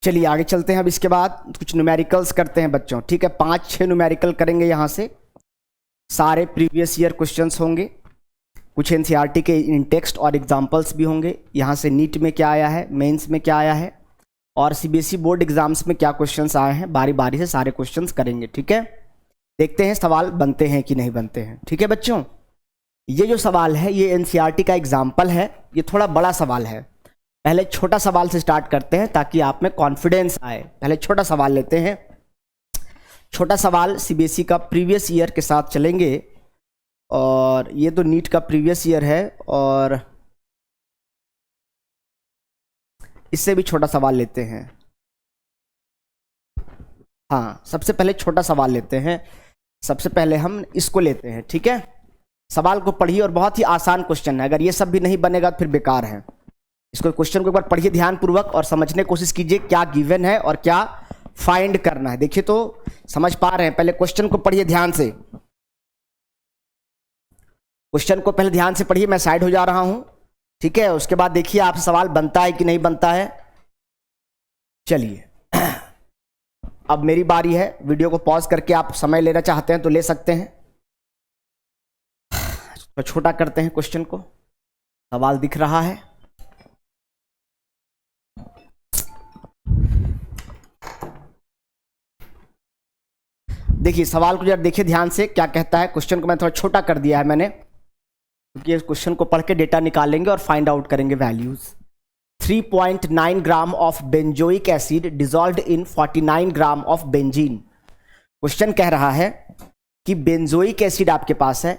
चलिए आगे चलते हैं। अब इसके बाद कुछ न्यूमेरिकल्स करते हैं बच्चों, ठीक है। 5-6 न्यूमेरिकल करेंगे यहाँ से। सारे प्रीवियस ईयर क्वेश्चंस होंगे, कुछ एनसीईआरटी के इन टेक्स्ट और एग्जांपल्स भी होंगे। यहाँ से नीट में क्या आया है, मेंस में क्या आया है और सीबीएसई बोर्ड एग्जाम्स में क्या क्वेश्चंस आए हैं। बारी बारी से सारे क्वेश्चंस करेंगे, ठीक है। देखते हैं सवाल बनते हैं कि नहीं बनते हैं, ठीक है बच्चों। ये जो सवाल है ये एनसीईआरटी का एग्जाम्पल है, ये थोड़ा बड़ा सवाल है। पहले छोटा सवाल से स्टार्ट करते हैं ताकि आप में कॉन्फिडेंस आए। पहले छोटा सवाल लेते हैं। छोटा सवाल सीबीएसई का प्रीवियस ईयर के साथ चलेंगे और ये तो नीट का प्रीवियस ईयर है और इससे भी छोटा सवाल लेते हैं। हाँ, सबसे पहले छोटा सवाल लेते हैं। सबसे पहले हम इसको लेते हैं, ठीक है। सवाल को पढ़िए और बहुत ही आसान क्वेश्चन है। अगर ये सब भी नहीं बनेगा तो फिर बेकार है। इसको क्वेश्चन को एक बार पढ़िए ध्यानपूर्वक और समझने की कोशिश कीजिए क्या गिवन है और क्या फाइंड करना है। देखिए तो समझ पा रहे हैं। पहले क्वेश्चन को पढ़िए ध्यान से। क्वेश्चन को पहले ध्यान से पढ़िए, मैं साइड हो जा रहा हूं, ठीक है। उसके बाद देखिए आपसे सवाल बनता है कि नहीं बनता है। चलिए अब मेरी बारी है। वीडियो को पॉज करके आप समय लेना चाहते हैं तो ले सकते हैं। तो छोटा करते हैं क्वेश्चन को। सवाल दिख रहा है। देखिए सवाल को जरा देखिए ध्यान से क्या कहता है। क्वेश्चन को मैं थोड़ा छोटा कर दिया है मैंने, क्योंकि इस क्वेश्चन को पढ़ के डेटा निकालेंगे और फाइंड आउट करेंगे values. 3.9 gram of benzoic acid dissolved in 49 gram of benzene. Question कह रहा है कि बेंजोइक एसिड आपके पास है,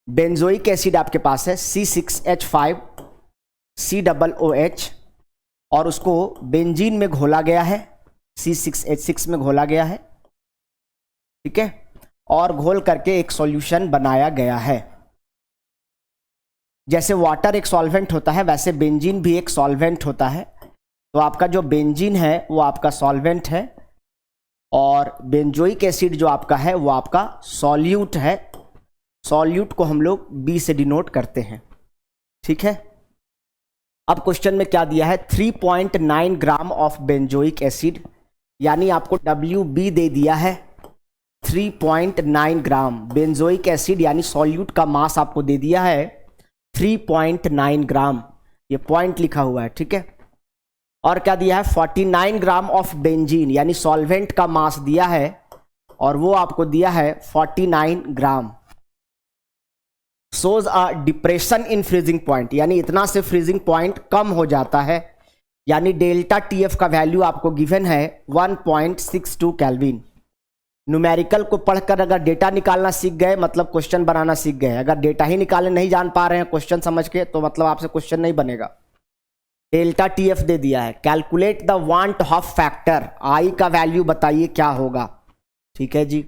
बेंजोइक एसिड आपके पास है C6H5COOH और उसको बेंजीन में घोला गया है, C6H6 में घोला गया है, ठीक है। और घोल करके एक सॉल्यूशन बनाया गया है। जैसे वाटर एक सॉल्वेंट होता है वैसे बेंजीन भी एक सॉल्वेंट होता है। तो आपका जो बेंजीन है वो आपका सॉल्वेंट है और बेंजोइक एसिड जो आपका है वो आपका सॉल्यूट है। सॉल्यूट को हम लोग B से डिनोट करते हैं, ठीक है। अब क्वेश्चन में क्या दिया है, 3.9 ग्राम ऑफ बेंजोइक एसिड, यानी आपको WB दे दिया है 3.9 ग्राम। बेंजोइक एसिड यानी सॉल्यूट का मास आपको दे दिया है 3.9 ग्राम, ये पॉइंट लिखा हुआ है, ठीक है। और क्या दिया है, 49 ग्राम ऑफ बेंजीन यानी सॉल्वेंट का मास दिया है और वो आपको दिया है 49 gram. Shows a depression in freezing point, यानी इतना से फ्रीजिंग पॉइंट कम हो जाता है, यानी डेल्टा TF का वैल्यू आपको गिवन है 1.62 केल्विन। न्यूमेरिकल को पढ़कर अगर डेटा निकालना सीख गए मतलब क्वेश्चन बनाना सीख गए। अगर डेटा ही निकालने नहीं जान पा रहे हैं क्वेश्चन समझ के तो मतलब आपसे क्वेश्चन नहीं बनेगा। डेल्टा TF दे दिया है। Calculate the van't Hoff factor, I का वैल्यू बताइए क्या होगा, ठीक है जी।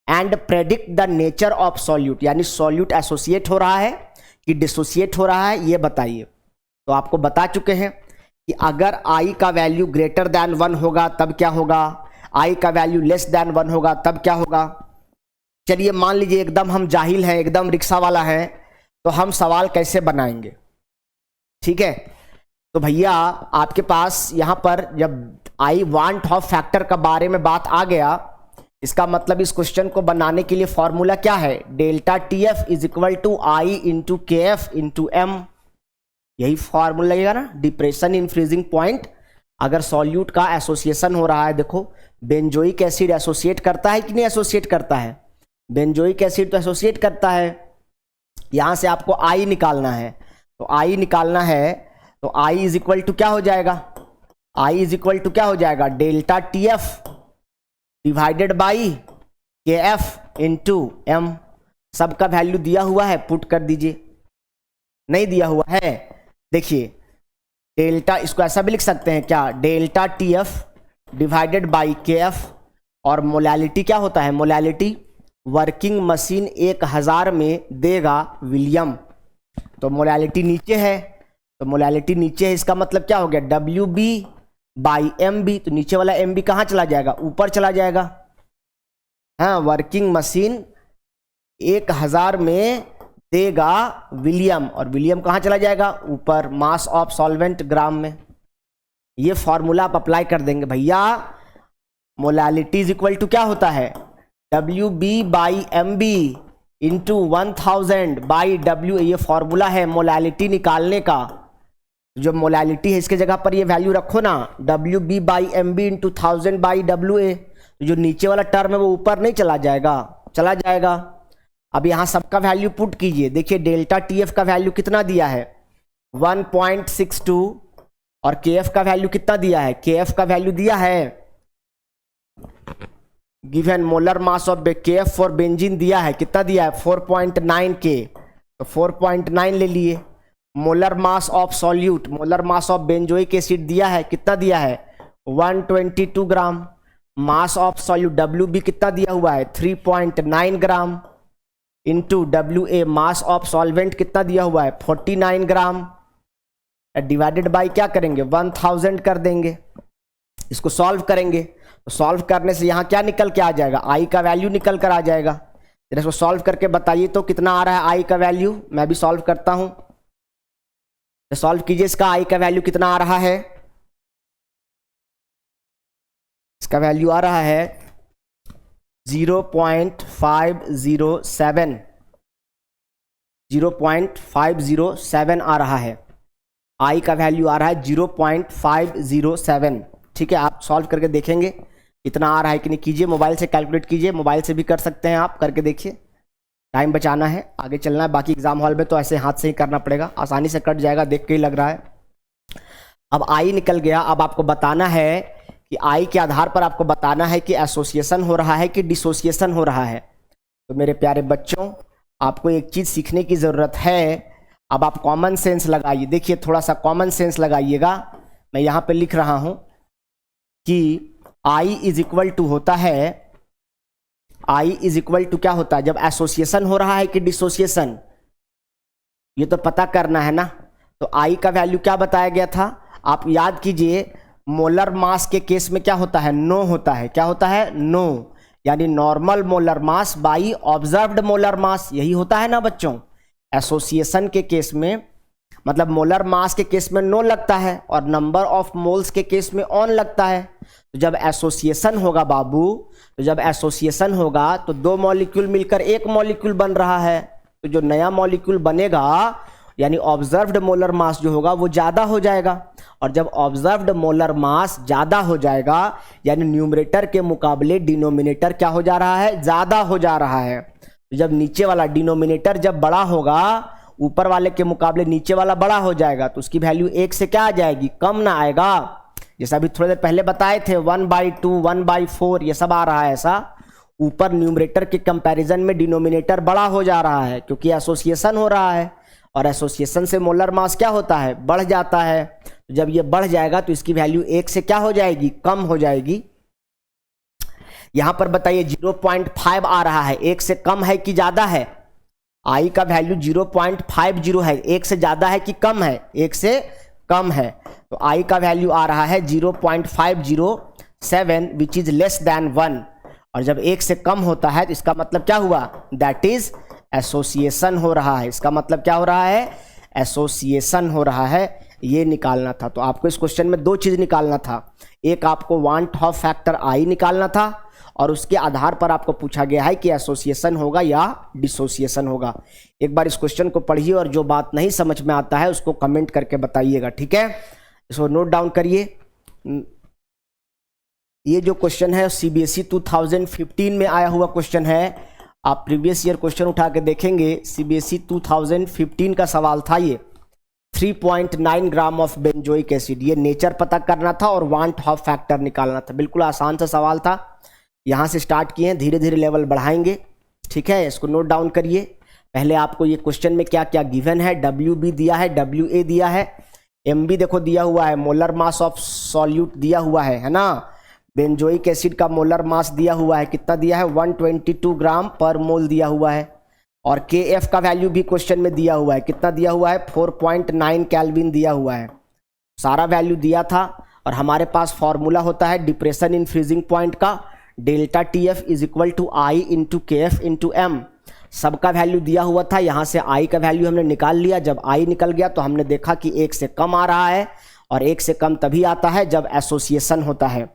And predict the nature of solute, यानी सॉल्यूट एसोसिएट हो रहा है कि डिसोसिएट हो रहा है ये बताइए। तो आपको बता चुके हैं कि अगर I का वैल्यू ग्रेटर देन 1 होगा तब क्या होगा, I का वैल्यू लेस देन 1 होगा तब क्या होगा। चलिए मान लीजिए एकदम हम जाहिल हैं, एकदम रिक्शा वाला है, तो हम सवाल कैसे बनाएंगे, ठीक है। तो भैया आपके पास यहां पर जब I वांट ऑफ फैक्टर का बारे में बात आ गया, इसका मतलब इस क्वेश्चन को बनाने के लिए फॉर्मूला क्या है, delta TF is equal to I into KF into M। यही फॉर्मूला लगेगा ना। डिप्रेशन इन फ्रीजिंग पॉइंट, अगर सॉल्यूट का एसोसिएशन हो रहा है, देखो बेंजोइक एसिड एसोसिएट करता है कि नहीं एसोसिएट करता है, बेंजोइक एसिड तो एसोसिएट करता है। यहां से आपको I निकालना है, तो I निकालना है तो I इज इक्वल टू क्या हो जाएगा, I इज इक्वल टू क्या हो जाएगा, delta TF divided by KF into M। सबका वैल्यू दिया हुआ है, पुट कर दीजिए। नहीं दिया हुआ है, देखिए डेल्टा, इसको ऐसा भी लिख सकते हैं क्या, delta TF divided by KF। और मोलैलिटी क्या होता है, मोलैलिटी वर्किंग मशीन 1000 में देगा विलियम। तो मोलैलिटी नीचे है, तो मोलैलिटी नीचे है, इसका मतलब क्या हो गया, WB बाई MB। तो नीचे वाला MB कहाँ चला जाएगा, ऊपर चला जाएगा। हाँ, वर्किंग मशीन 1000 में देगा विलियम, और विलियम कहाँ चला जाएगा ऊपर, मास ऑफ सॉल्वेंट ग्राम में। ये फॉर्मूला आप अप्लाई कर देंगे भैया। मोलालिटी इज इक्वल टू क्या होता है, WB/MB इंटू 1000 बाई W। ये फॉर्मूला है मोलालिटी निकालने का। जो मोलालिटी है इसके जगह पर ये वैल्यू रखो ना, WB/MB इंटू 1000/WA। जो नीचे वाला टर्म है वो ऊपर नहीं चला जाएगा, चला जाएगा। अब यहाँ सबका वैल्यू पुट कीजिए। देखिए डेल्टा TF का वैल्यू कितना दिया है 1.62, और KF का वैल्यू कितना दिया है, KF का वैल्यू दिया है given molar mass of KF for benzene दिया है, कितना दिया है 4.9 K, तो 4.9 ले लिए। Molar mass of solute, molar mass of benzoic acid दिया है, कितना दिया है 122 ग्राम। मास ऑफ सॉल्यूट WB कितना दिया हुआ है 3.9 gram into WA। Mass of solvent कितना दिया हुआ है 49 ग्राम, डिवाइडेड बाय क्या करेंगे 1000 कर देंगे। इसको सॉल्व करेंगे, तो सॉल्व करने से यहाँ क्या निकल के आ जाएगा, I का वैल्यू निकल कर आ जाएगा। जरा इसको सॉल्व करके बताइए तो कितना आ रहा है I का वैल्यू। मैं भी सॉल्व करता हूँ, सॉल्व कीजिए। इसका I का वैल्यू कितना आ रहा है, इसका वैल्यू आ रहा है 0.507, 0.507 आ रहा है। I का वैल्यू आ रहा है 0.507। ठीक है, आप सॉल्व करके देखेंगे इतना आ रहा है कि नहीं। कीजिए, मोबाइल से कैलकुलेट कीजिए, मोबाइल से भी कर सकते हैं आप, करके देखिए। टाइम बचाना है, आगे चलना है। बाकी एग्जाम हॉल में तो ऐसे हाथ से ही करना पड़ेगा, आसानी से कट जाएगा, देख के ही लग रहा है। अब I निकल गया। अब आपको बताना है कि I के आधार पर आपको बताना है कि एसोसिएशन हो रहा है कि डिसोसिएशन हो रहा है। तो मेरे प्यारे बच्चों, आपको एक चीज़ सीखने की ज़रूरत है। अब आप कॉमन सेंस लगाइए। देखिए थोड़ा सा कॉमन सेंस लगाइएगा। मैं यहाँ पे लिख रहा हूँ कि I इज इक्वल टू होता है, I इज इक्वल टू क्या होता है जब एसोसिएशन हो रहा है कि डिसोसिएशन, ये तो पता करना है ना। तो I का वैल्यू क्या बताया गया था, आप याद कीजिए। मोलर मास के केस में क्या होता है, नो होता है। क्या होता है, नो, यानी normal molar mass by observed molar मास, यही होता है ना बच्चों। एसोसिएशन के केस में मतलब मोलर मास के केस में नो लगता है और नंबर ऑफ मोल्स के केस में ऑन लगता है। तो जब एसोसिएशन होगा बाबू, तो जब एसोसिएशन होगा तो दो मॉलिक्यूल मिलकर एक मॉलिक्यूल बन रहा है। तो जो नया मॉलिक्यूल बनेगा यानी ऑब्जर्व्ड मोलर मास जो होगा वो ज़्यादा हो जाएगा, और जब ऑब्जर्व्ड मोलर मास ज़्यादा हो जाएगा यानी न्यूमरेटर के मुकाबले डिनोमिनेटर क्या हो जा रहा है, ज़्यादा हो जा रहा है। तो जब नीचे वाला डिनोमिनेटर जब बड़ा होगा, ऊपर वाले के मुकाबले नीचे वाला बड़ा हो जाएगा, तो उसकी वैल्यू 1 से क्या आ जाएगी, कम ना आएगा। जैसा अभी थोड़ी देर पहले बताए थे 1/2, 1/4 ये सब आ रहा है ऐसा। ऊपर न्यूमरेटर के कंपैरिजन में डिनोमिनेटर बड़ा हो जा रहा है क्योंकि एसोसिएशन हो रहा है, और एसोसिएशन से मोलर मास क्या होता है, बढ़ जाता है। तो जब ये बढ़ जाएगा तो इसकी वैल्यू 1 से क्या हो जाएगी, कम हो जाएगी। यहां पर बताइए 0.5 आ रहा है, 1 से कम है कि ज्यादा है। I का वैल्यू 0.50 है, 1 से ज्यादा है कि कम है, 1 से कम है। तो I का वैल्यू आ रहा है 0.507 विच इज लेस देन 1, और जब 1 से कम होता है तो इसका मतलब क्या हुआ, दैट इज एसोसिएशन हो रहा है। इसका मतलब क्या हो रहा है, एसोसिएशन हो रहा है। ये निकालना था। तो आपको इस क्वेश्चन में दो चीज निकालना था, एक आपको वांट ऑफ फैक्टर I निकालना था, और उसके आधार पर आपको पूछा गया है कि एसोसिएशन होगा या डिसोसिएशन होगा। एक बार इस क्वेश्चन को पढ़िए और जो बात नहीं समझ में आता है उसको कमेंट करके बताइएगा, ठीक है। इसको नोट डाउन करिए। ये जो क्वेश्चन है CBSE 2015 में आया हुआ क्वेश्चन है। आप प्रीवियस ईयर क्वेश्चन उठा के देखेंगे, CBSE 2015 का सवाल था ये। 3.9 ग्राम ऑफ बेंजोइक एसिड, ये नेचर पता करना था और वांट ऑफ फैक्टर निकालना था। बिल्कुल आसान सा सवाल था। यहाँ से स्टार्ट किए, धीरे धीरे लेवल बढ़ाएंगे, ठीक है। इसको नोट डाउन करिए। पहले आपको ये क्वेश्चन में क्या क्या गिवन है, WB दिया है, WA दिया है, MB देखो दिया हुआ है, मोलर मास ऑफ सॉल्यूट दिया हुआ है ना। बेंजोइक एसिड का मोलर मास दिया हुआ है, कितना दिया है 122 ग्राम पर मोल दिया हुआ है, और KF का वैल्यू भी क्वेश्चन में दिया हुआ है, कितना दिया हुआ है 4.9 केल्विन दिया हुआ है। सारा वैल्यू दिया था, और हमारे पास फॉर्मूला होता है डिप्रेशन इन फ्रीजिंग पॉइंट का, delta TF is equal to I into KF into M। सबका वैल्यू दिया हुआ था, यहाँ से आई का वैल्यू हमने निकाल लिया। जब आई निकल गया तो हमने देखा कि 1 से कम आ रहा है, और 1 से कम तभी आता है जब एसोसिएशन होता है।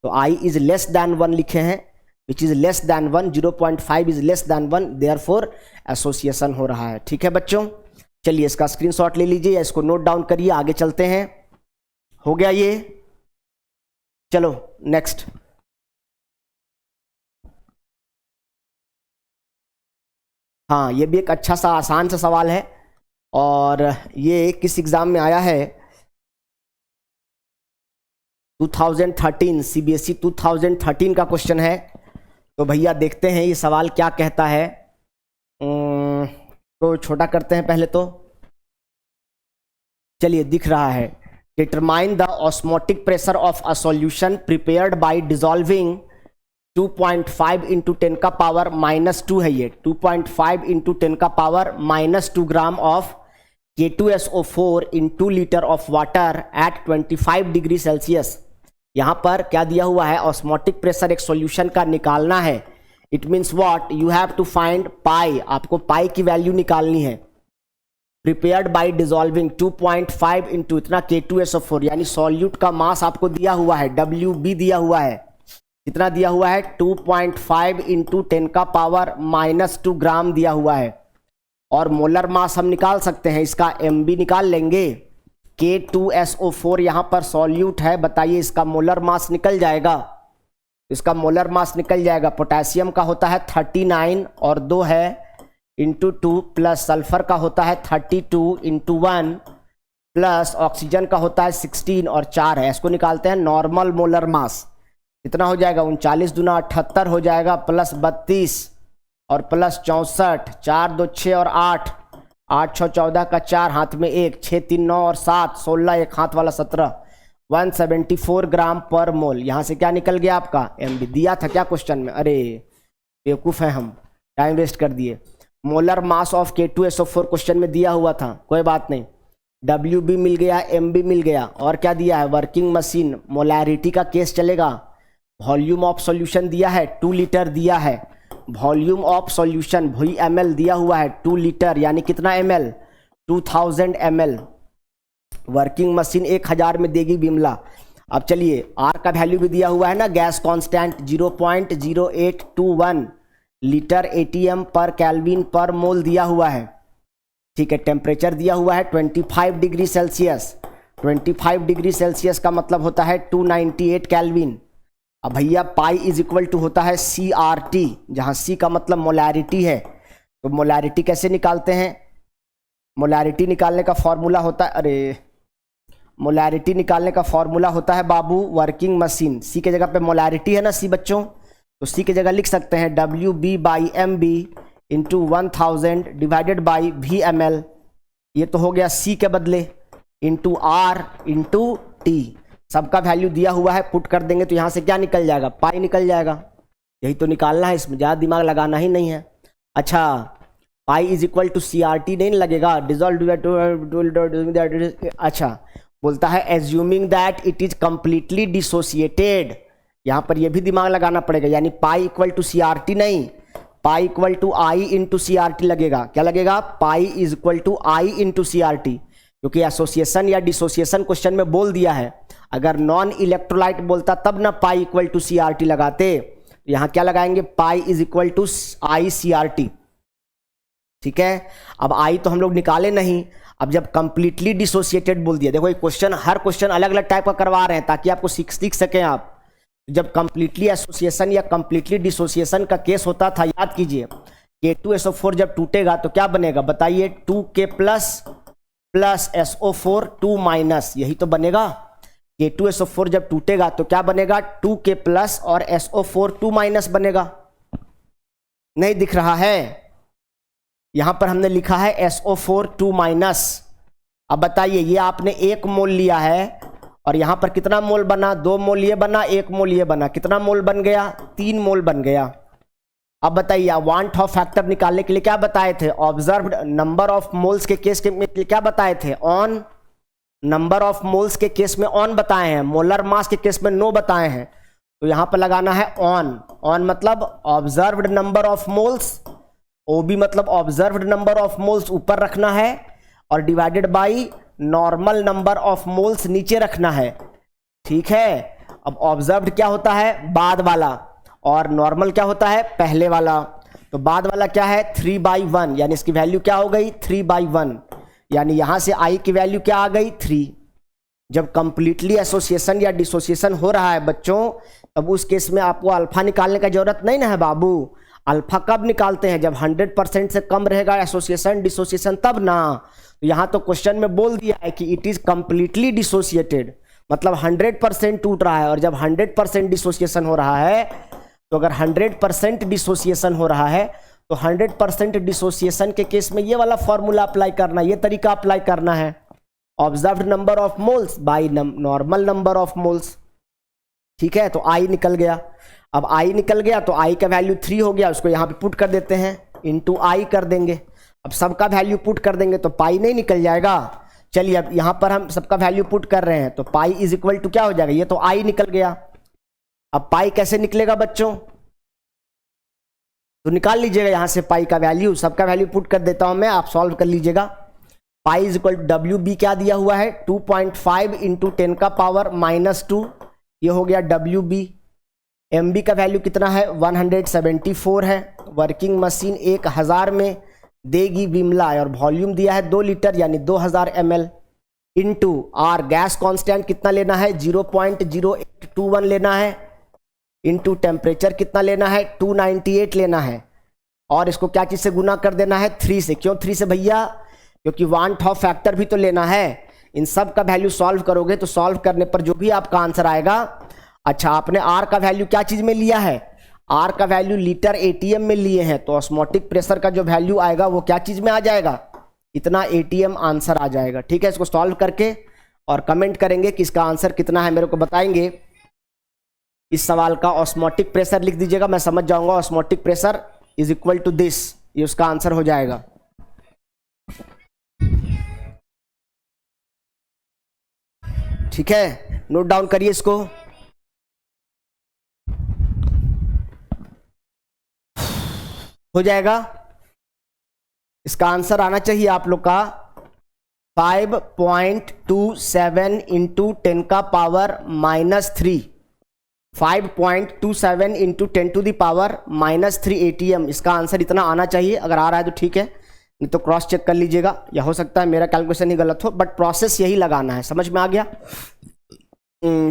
तो आई इज लेस दैन 1 लिखे हैं, which is less than 1, 0.5 is less than 1, therefore association हो रहा है। ठीक है बच्चों, चलिए इसका स्क्रीनशॉट ले लीजिए या इसको नोट डाउन करिए, आगे चलते हैं। हो गया ये, चलो नेक्स्ट। हाँ, ये भी एक अच्छा सा आसान सा सवाल है, और ये किस एग्जाम में आया है, 2013 सीबीएसई 2013 का क्वेश्चन है। तो भैया देखते हैं ये सवाल क्या कहता है। तो छोटा करते हैं पहले तो, चलिए दिख रहा है, determine the osmotic pressure of a solution prepared by dissolving 2.5 into 10 का पावर -2 है। ये 2.5 इंटू 10 का power -2 gram of K2SO4 in 2 litre of water at 25 degree Celsius. यहाँ पर क्या दिया हुआ है, ऑस्मोटिक प्रेशर एक सॉल्यूशन का निकालना है। It means what, you have to find pi, आपको पाई की वैल्यू निकालनी है। प्रिपेयर्ड बाय डिसॉल्विंग 2.5 इंटू इतना K2SO4, यानी सॉल्यूट का मास आपको दिया हुआ है, WB दिया हुआ है, कितना दिया हुआ है, 2.5 इंटू 10 का पावर -2 ग्राम दिया हुआ है। और मोलर मास हम निकाल सकते हैं, इसका MB निकाल लेंगे। K2SO4 यहाँ पर सॉल्यूट है, बताइए इसका मोलर मास निकल जाएगा, इसका मोलर मास निकल जाएगा। पोटेशियम का होता है 39 और 2 है इंटू 2, प्लस सल्फर का होता है 32 इंटू 1, प्लस ऑक्सीजन का होता है 16 और 4 है। इसको निकालते हैं नॉर्मल मोलर मास, कितना हो जाएगा, 39 दूना 78 हो जाएगा, प्लस 32 और प्लस 64, 4 2 6 और 8, 8 6 14 का 4 हाथ में 1, 6 3 9 और 7, 16 एक हाथ वाला 17, 174 ग्राम पर मोल। यहाँ से क्या निकल गया आपका, MB दिया था क्या क्वेश्चन में, अरे बेवकूफ़ है हम, टाइम वेस्ट कर दिए। Molar mass of K2SO4 question में दिया हुआ था, कोई बात नहीं, WB मिल गया, MB मिल गया, और क्या दिया है, वर्किंग मशीन, मोलैरिटी का केस चलेगा। वॉल्यूम ऑफ सॉल्यूशन दिया है 2 लीटर दिया है, वॉल्यूम ऑफ सॉल्यूशन VML दिया हुआ है 2 लीटर, यानी कितना ml, 2000 ml। वर्किंग मशीन 1000 में देगी बिमला। अब चलिए R का वैल्यू भी दिया हुआ है ना, गैस कांस्टेंट 0.0821 लीटर ATM पर केल्विन पर मोल दिया हुआ है। ठीक है, टेम्परेचर दिया हुआ है 25 डिग्री सेल्सियस, 25 डिग्री सेल्सियस का मतलब होता है 298 केल्विन। अब भैया पाई इज इक्वल टू होता है CRT, जहाँ C का मतलब मोलैरिटी है। तो मोलैरिटी कैसे निकालते हैं, मोलैरिटी निकालने का फॉर्मूला होता है, अरे मोलैरिटी निकालने का फॉर्मूला होता है बाबू, वर्किंग मशीन, C के जगह पे मोलैरिटी है ना C बच्चों, तो C की जगह लिख सकते हैं WB/MB into 1000 divided by VML। ये तो हो गया C के बदले, इंटू R इंटू T, सबका वैल्यू दिया हुआ है, पुट कर देंगे तो यहाँ से क्या निकल जाएगा, पाई निकल जाएगा। यही तो निकालना है, इसमें ज़्यादा दिमाग लगाना ही नहीं है। अच्छा, pi is equal to CRT नहीं लगेगा, डिजॉल्व, अच्छा बोलता है assuming that it is completely dissociated, यहाँ पर यह भी दिमाग लगाना पड़ेगा, यानी पाई इक्वल टू CRT नहीं, pi equal to I into CRT लगेगा। क्या लगेगा, pi is equal to I into CRT, क्योंकि एसोसिएशन या डिसोसिएशन क्वेश्चन में बोल दिया है। अगर नॉन इलेक्ट्रोलाइट बोलता तब ना पाई इक्वल टू CRT लगाते, यहाँ क्या लगाएंगे, pi is equal to ICRT। ठीक है, अब आई तो हम लोग निकाले नहीं, अब जब कंप्लीटली डिसोसिएटेड बोल दिया, देखो ये क्वेश्चन, हर क्वेश्चन अलग अलग टाइप का करवा रहे हैं ताकि आपको सीख सकें आप। जब कंप्लीटली एसोसिएशन या कंप्लीटली डिसोसिएशन का केस होता था, याद कीजिए, K2SO4 जब टूटेगा तो क्या बनेगा बताइए, 2K plus plus SO4 2 minus, यही तो बनेगा। K2SO4 जब टूटेगा तो क्या बनेगा, 2K प्लस और SO4 2 माइनस बनेगा। नहीं दिख रहा है, यहां पर हमने लिखा है SO4 2 माइनस। अब बताइए, ये आपने 1 मोल लिया है और यहां पर कितना मोल बना, 2 मोल ये बना, 1 मोल ये बना, कितना मोल बन गया, 3 मोल बन गया। अब बताइए, वांट ऑफ फैक्टर निकालने के लिए क्या बताए थे, ऑब्जर्व्ड नंबर ऑफ मोल्स के केस के में क्या बताए थे, ऑन, नंबर ऑफ मोल्स के केस में ऑन बताए हैं, मोलर मास के केस में नो बताए हैं। तो यहां पर लगाना है ऑन, ऑन मतलब observed number of moles OB मतलब ऑब्जर्व्ड नंबर ऑफ मोल्स ऊपर रखना है और divided by normal number of moles नीचे रखना है। ठीक है, अब ऑब्जर्व्ड क्या होता है, बाद वाला, और नॉर्मल क्या होता है, पहले वाला। तो बाद वाला क्या है, 3/1, यानी इसकी वैल्यू क्या हो गई, 3/1, यानी यहां से I की वैल्यू क्या आ गई, 3। जब कंप्लीटली एसोसिएशन या डिसोसिएशन हो रहा है बच्चों, तब उस केस में आपको अल्फा निकालने का जरूरत नहीं ना है बाबू। अल्फा कब निकालते हैं, जब 100% से कम रहेगा एसोसिएशन डिसोसिएशन, तब ना। तो यहाँ तो क्वेश्चन में बोल दिया है कि इट इज कंप्लीटली डिसोसिएटेड, मतलब 100% टूट रहा है। और जब 100% डिसोसिएशन हो रहा है, तो अगर 100% डिसोसिएशन हो रहा है तो 100% डिसोसिएशन के केस में ये वाला फॉर्मूला अप्लाई करना, ये तरीका अप्लाई करना है, observed number of moles by normal number of moles. ठीक है, तो I निकल गया। अब I निकल गया तो I का वैल्यू 3 हो गया, उसको यहाँ पे पुट कर देते हैं, इंटू I कर देंगे। अब सबका वैल्यू पुट कर देंगे तो पाई नहीं निकल जाएगा। चलिए अब यहाँ पर हम सबका वैल्यू पुट कर रहे हैं, तो पाई इज इक्वल टू क्या हो जाएगा, ये तो I निकल गया। अब पाई कैसे निकलेगा बच्चों, तो निकाल लीजिएगा यहाँ से पाई का वैल्यू, सबका वैल्यू पुट कर देता हूं मैं, आप सॉल्व कर लीजिएगा। Pi is equal to WB क्या दिया हुआ है, 2.5 इंटू 10 का पावर -2, ये हो गया WB। MB का वैल्यू कितना है, 174 है। वर्किंग मशीन 1000 में देगी विमला, और वॉल्यूम दिया है 2 लीटर यानी 2000 ml, into R gas constant कितना लेना है, 0.0821 लेना है, इंटू टेम्परेचर कितना लेना है, 298 लेना है, और इसको क्या चीज से गुना कर देना है, 3 से। क्यों 3 से भैया, क्योंकि वान टॉप फैक्टर भी तो लेना है। इन सब का वैल्यू सॉल्व करोगे तो सॉल्व करने पर जो भी आपका आंसर आएगा, अच्छा आपने R का वैल्यू क्या चीज में लिया है, R का वैल्यू लीटर ATM में लिए हैं, तो ऑस्मोटिक प्रेशर का जो वैल्यू आएगा वो क्या चीज में आ जाएगा, इतना ATM आंसर आ जाएगा। ठीक है, इसको सॉल्व करके और कमेंट करेंगे कि इसका आंसर कितना है, मेरे को बताएंगे। इस सवाल का ऑस्मोटिक प्रेशर लिख दीजिएगा, मैं समझ जाऊंगा osmotic pressure is equal to this, ये उसका आंसर हो जाएगा। ठीक है, नोट डाउन करिए इसको। हो जाएगा, इसका आंसर आना चाहिए आप लोग का 5.27 इंटू 10 का power -3, 5.27 into 10 to the power -3 ATM, इसका आंसर इतना आना चाहिए। अगर आ रहा है तो ठीक है, नहीं तो क्रॉस चेक कर लीजिएगा, या हो सकता है मेरा कैलकुलेशन ही गलत हो, बट प्रोसेस यही लगाना है। समझ में आ गया।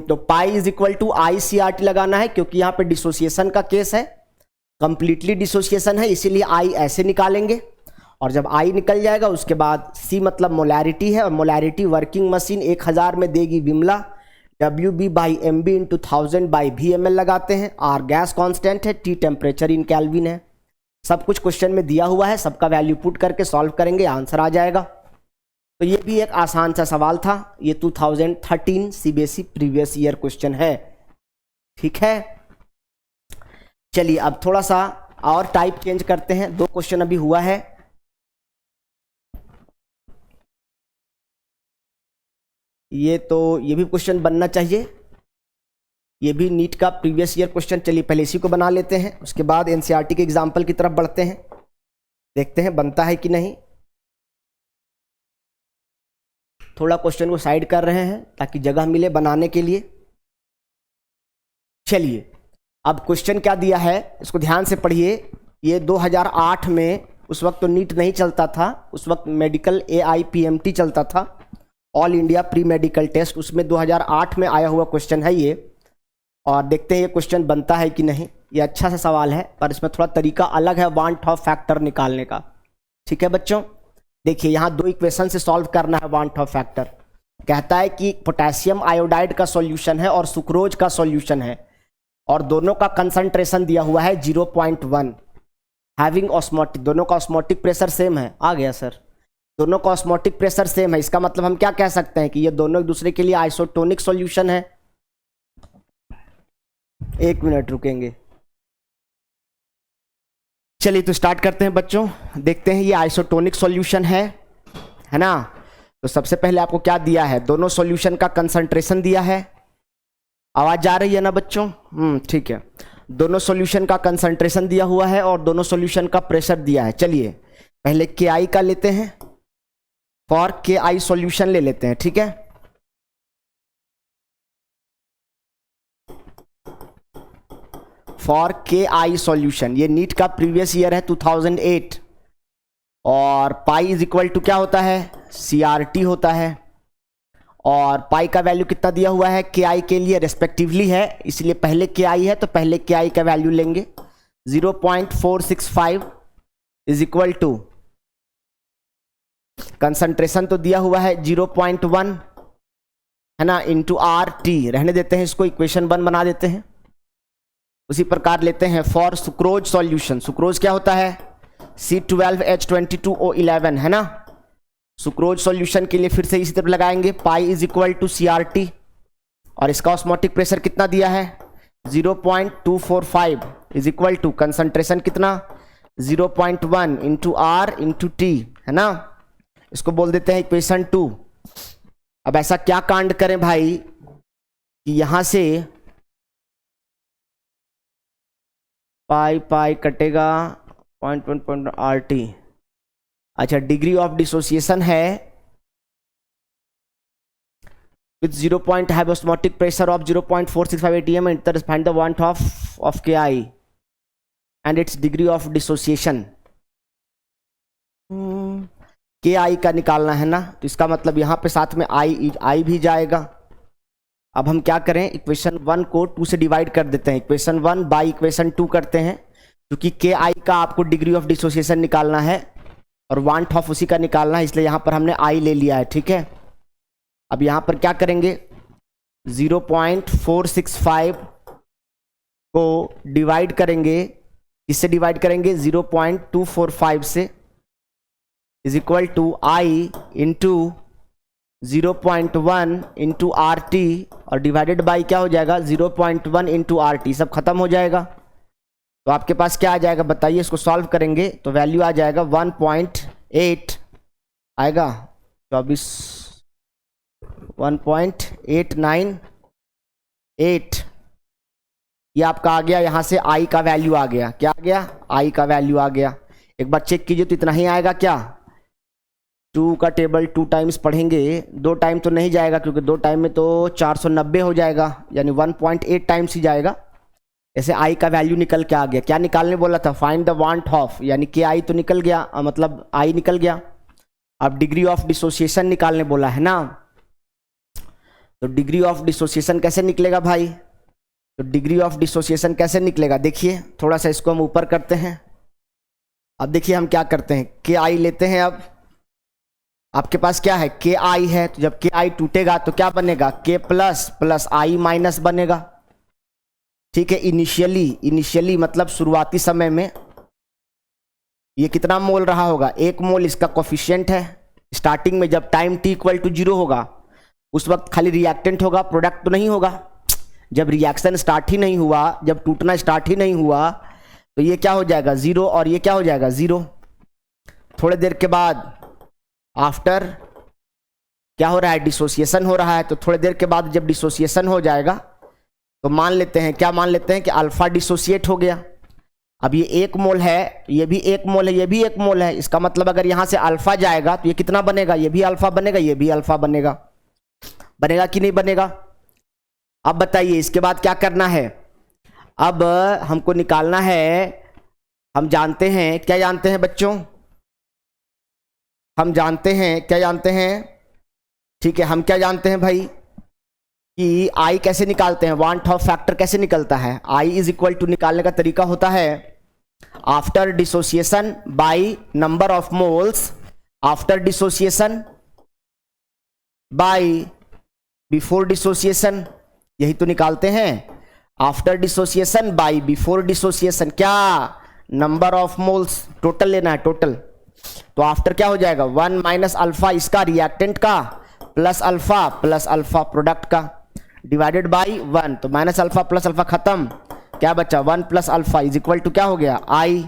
तो pi is equal to ICRT लगाना है, क्योंकि यहाँ पे डिसोसिएशन का केस है, कंप्लीटली डिसोसिएशन है, इसीलिए I ऐसे निकालेंगे। और जब I निकल जाएगा उसके बाद C मतलब मोलैरिटी है, और मोलैरिटी वर्किंग मशीन 1000 में देगी विमला, WB by MB into 1000 by VML लगाते हैं, R गैस कांस्टेंट है, T टेम्परेचर इन केल्विन है। सब कुछ क्वेश्चन में दिया हुआ है, सबका वैल्यू पुट करके सॉल्व करेंगे, आंसर आ जाएगा। तो ये भी एक आसान सा सवाल था, ये 2013 CBSE प्रीवियस ईयर क्वेश्चन है। ठीक है, चलिए अब थोड़ा सा और टाइप चेंज करते हैं, 2 क्वेश्चन अभी हुआ है। ये भी क्वेश्चन बनना चाहिए, ये भी नीट का प्रीवियस ईयर क्वेश्चन। चलिए पहले इसी को बना लेते हैं, उसके बाद NCERT के एग्जाम्पल की तरफ बढ़ते हैं, देखते हैं बनता है कि नहीं। थोड़ा क्वेश्चन को साइड कर रहे हैं ताकि जगह मिले बनाने के लिए। चलिए अब क्वेश्चन क्या दिया है इसको ध्यान से पढ़िए। ये 2008 में, उस वक्त तो नीट नहीं चलता था, उस वक्त मेडिकल AIPMT चलता था, all India pre medical test, उसमें 2008 में आया हुआ क्वेश्चन है ये। और देखते हैं ये क्वेश्चन बनता है कि नहीं। ये अच्छा सा सवाल है, पर इसमें थोड़ा तरीका अलग है वान टॉप फैक्टर निकालने का। ठीक है बच्चों, देखिए यहाँ 2 इक्वेशन से सॉल्व करना है वान टॉप फैक्टर। कहता है कि पोटेशियम आयोडाइड का सॉल्यूशन है और सुक्रोज का सॉल्यूशन है, और दोनों का कंसंट्रेशन दिया हुआ है 0.1, हैविंग ऑस्मोटिक, दोनों का ऑस्मोटिक प्रेशर सेम है। आ गया सर, दोनों का ऑस्मोटिक प्रेशर सेम है, इसका मतलब हम क्या कह सकते हैं कि ये दोनों एक दूसरे के लिए आइसोटोनिक सॉल्यूशन है। 1 मिनट रुकेंगे। चलिए तो स्टार्ट करते हैं बच्चों, देखते हैं ये आइसोटोनिक सॉल्यूशन है ना। तो सबसे पहले आपको क्या दिया है, दोनों सॉल्यूशन का कंसंट्रेशन दिया है। आवाज जा रही है ना बच्चों? ठीक है। दोनों सॉल्यूशन का कंसंट्रेशन दिया हुआ है और दोनों सॉल्यूशन का प्रेशर दिया है। चलिए पहले के आई का लेते हैं, फॉर के आई सॉल्यूशन ले लेते हैं, ठीक है। फॉर के आई सॉल्यूशन, ये नीट का प्रीवियस ईयर है 2008, और पाई इज इक्वल टू क्या होता है, CRT होता है, और पाई का वैल्यू कितना दिया हुआ है के आई के लिए रेस्पेक्टिवली है, इसलिए पहले के आई है तो पहले के आई का वैल्यू लेंगे 0.465 इज इक्वल टू, कंसंट्रेशन तो दिया हुआ है 0.1 है ना, इंटू RT, रहने देते हैं इसको, इक्वेशन 1 बना देते हैं। उसी प्रकार लेते हैं फॉर सुक्रोज सॉल्यूशन, सुक्रोज क्या होता है C12H22O11 है ना। सुक्रोज सॉल्यूशन के लिए फिर से इसी तरफ लगाएंगे, pi is equal to CRT, और इसका ऑस्मोटिक प्रेशर कितना दिया है 0.245 इज इक्वल टू कंसंट्रेशन कितना 0.1 इंटू R इंटू T है ना। इसको बोल देते हैं इक्वेशन 2। अब ऐसा क्या कांड करें भाई कि यहां से पाई पाई कटेगा 0.1 RT। अच्छा, डिग्री ऑफ डिसोसिएशन है with 0 point have osmotic pressure of 0.465 atm and thus find the want of Ki and its degree of dissociation। Ki का निकालना है ना, तो इसका मतलब यहाँ पे साथ में I भी जाएगा। अब हम क्या करें, इक्वेशन 1 को 2 से डिवाइड कर देते हैं, इक्वेशन 1 बाई इक्वेशन 2 करते हैं, क्योंकि Ki का आपको डिग्री ऑफ डिसोसिएशन निकालना है और वांट ऑफ उसी का निकालना है, इसलिए यहाँ पर हमने I ले लिया है, ठीक है। अब यहाँ पर क्या करेंगे 0.465 को डिवाइड करेंगे, इससे डिवाइड करेंगे 0.245 से, is equal to I into 0.1 into RT, और डिवाइडेड बाई क्या हो जाएगा 0.1 इंटू RT, सब खत्म हो जाएगा। तो आपके पास क्या आ जाएगा बताइए, इसको सॉल्व करेंगे तो वैल्यू आ जाएगा 1.8 आएगा, 1.898, ये आपका आ गया। यहाँ से I का वैल्यू आ गया, क्या आ गया I का वैल्यू आ गया। एक बार चेक कीजिए तो इतना ही आएगा क्या, 2 का टेबल 2 टाइम्स पढ़ेंगे, 2 टाइम तो नहीं जाएगा क्योंकि 2 टाइम में तो 490 हो जाएगा, यानी 1.8 टाइम्स ही जाएगा। ऐसे I का वैल्यू निकल के आ गया। क्या निकालने बोला था, फाइंड द वांट ऑफ, यानी कि I तो निकल गया, मतलब I निकल गया। अब डिग्री ऑफ डिसोसिएशन निकालने बोला है ना, तो डिग्री ऑफ डिसोसिएशन कैसे निकलेगा भाई, तो डिग्री ऑफ डिसोसिएशन कैसे निकलेगा, देखिए थोड़ा सा इसको हम ऊपर करते हैं। अब देखिए हम क्या करते हैं, Ki लेते हैं। अब आपके पास क्या है Ki है, तो जब Ki टूटेगा तो क्या बनेगा K plus plus I minus बनेगा, ठीक है। इनिशियली मतलब शुरुआती समय में ये कितना मोल रहा होगा, 1 मोल इसका कोफिशिएंट है। स्टार्टिंग में जब टाइम t इक्वल टू 0 होगा उस वक्त खाली रिएक्टेंट होगा, प्रोडक्ट तो नहीं होगा। जब रिएक्शन स्टार्ट ही नहीं हुआ, जब टूटना स्टार्ट ही नहीं हुआ, तो ये क्या हो जाएगा 0 और ये क्या हो जाएगा 0। थोड़ी देर के बाद आफ्टर क्या हो रहा है, डिसोसिएशन हो रहा है, तो थोड़ी देर के बाद जब डिसोसिएशन हो जाएगा तो मान लेते हैं, क्या मान लेते हैं कि अल्फा डिसोसिएट हो गया। अब ये 1 मोल है, ये भी 1 मोल है, ये भी 1 मोल है, इसका मतलब अगर यहां से अल्फा जाएगा तो ये कितना बनेगा, ये भी अल्फा बनेगा, ये भी अल्फा बनेगा, बनेगा कि नहीं बनेगा। अब बताइए इसके बाद क्या करना है, अब हमको निकालना है, हम जानते हैं, क्या जानते हैं बच्चों, हम जानते हैं, क्या जानते हैं, ठीक है, हम क्या जानते हैं भाई कि I कैसे निकालते हैं, वांट ऑफ फैक्टर कैसे निकलता है। I इज इक्वल टू निकालने का तरीका होता है after dissociation by number of moles after dissociation by before dissociation, यही तो निकालते हैं। After dissociation by before dissociation, क्या नंबर ऑफ मोल्स, टोटल लेना है, टोटल। तो आफ्टर क्या हो जाएगा 1 माइनस अल्फा इसका रिएक्टेंट का प्लस अल्फा प्रोडक्ट का डिवाइडेड बाई 1, तो माइनस अल्फा प्लस अल्फा खत्म, क्या बचा 1 plus alpha is equal to क्या हो गया I।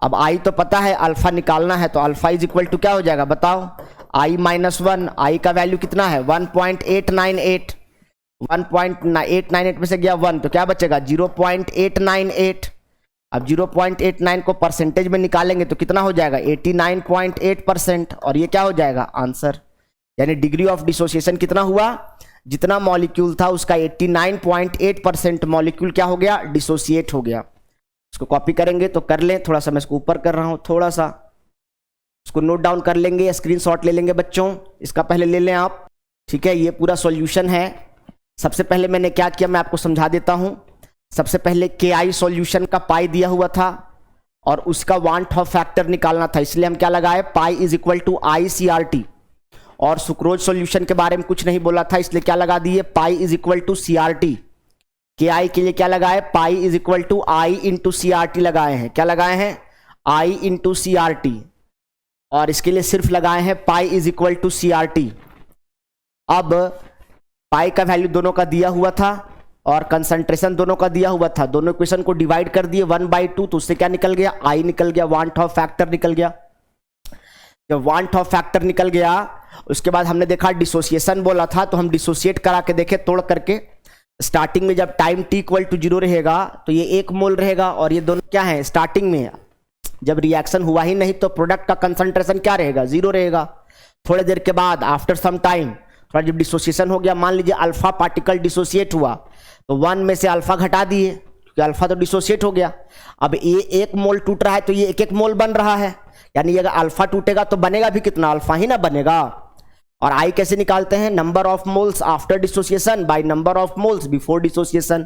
अब I तो पता है, अल्फा निकालना है, तो अल्फा इज इक्वल टू क्या हो जाएगा बताओ, I माइनस 1, I का वैल्यू कितना है 1.898, 1.898 में से गया 1 तो क्या बचेगा 0.898। अब 0.89 को परसेंटेज में निकालेंगे तो कितना हो जाएगा 89.8%, और ये क्या हो जाएगा आंसर। यानी डिग्री ऑफ डिसोसिएशन कितना हुआ, जितना मॉलिक्यूल था उसका 89.8% मॉलिक्यूल क्या हो गया, डिसोसिएट हो गया। इसको कॉपी करेंगे तो कर लें, थोड़ा सा मैं इसको ऊपर कर रहा हूं, थोड़ा सा इसको नोट डाउन कर लेंगे, स्क्रीनशॉट ले लेंगे बच्चों, इसका पहले ले लें आप। ठीक है, ये पूरा सॉल्यूशन है। सबसे पहले मैंने क्या किया मैं आपको समझा देता हूं। सबसे पहले KI सॉल्यूशन का पाई दिया हुआ था और उसका वान टॉप फैक्टर निकालना था, इसलिए हम क्या लगाए pi is equal to ICRT। और सुक्रोज सॉल्यूशन के बारे में कुछ नहीं बोला था, इसलिए क्या लगा दिए pi is equal to CRT। KI के लिए क्या लगाए pi is equal to I into CRT लगाए हैं। क्या लगाए हैं I इंटू CRT, और इसके लिए सिर्फ लगाए हैं pi is equal to CRT। अब पाई का वैल्यू दोनों का दिया हुआ था और कंसंट्रेशन दोनों का दिया हुआ था, दोनों इक्वेशन को डिवाइड कर दिए 1/2, तो उससे क्या निकल गया I निकल गया, वान टॉप फैक्टर निकल गया। जब वान टॉप फैक्टर निकल गया उसके बाद हमने देखा डिसोसिएशन बोला था, तो हम डिसोसिएट करा के देखे तोड़ करके। स्टार्टिंग में जब टाइम t इक्वल टू 0 रहेगा तो ये 1 मोल रहेगा, और ये दोनों क्या है स्टार्टिंग में जब रिएक्शन हुआ ही नहीं तो प्रोडक्ट का कंसंट्रेशन क्या रहेगा 0 रहेगा। थोड़ी देर के बाद आफ्टर सम टाइम थोड़ा जब डिसोसिएशन हो गया, मान लीजिए अल्फा पार्टिकल डिसोसिएट हुआ तो 1 में से अल्फा घटा दिए क्योंकि अल्फा तो डिसोसिएट हो गया। अब ये 1 मोल टूट रहा है तो ये 1 मोल बन रहा है, यानी अगर अल्फा टूटेगा तो बनेगा भी कितना अल्फा ही ना बनेगा। और I कैसे निकालते हैं number of moles after dissociation by number of moles before dissociation.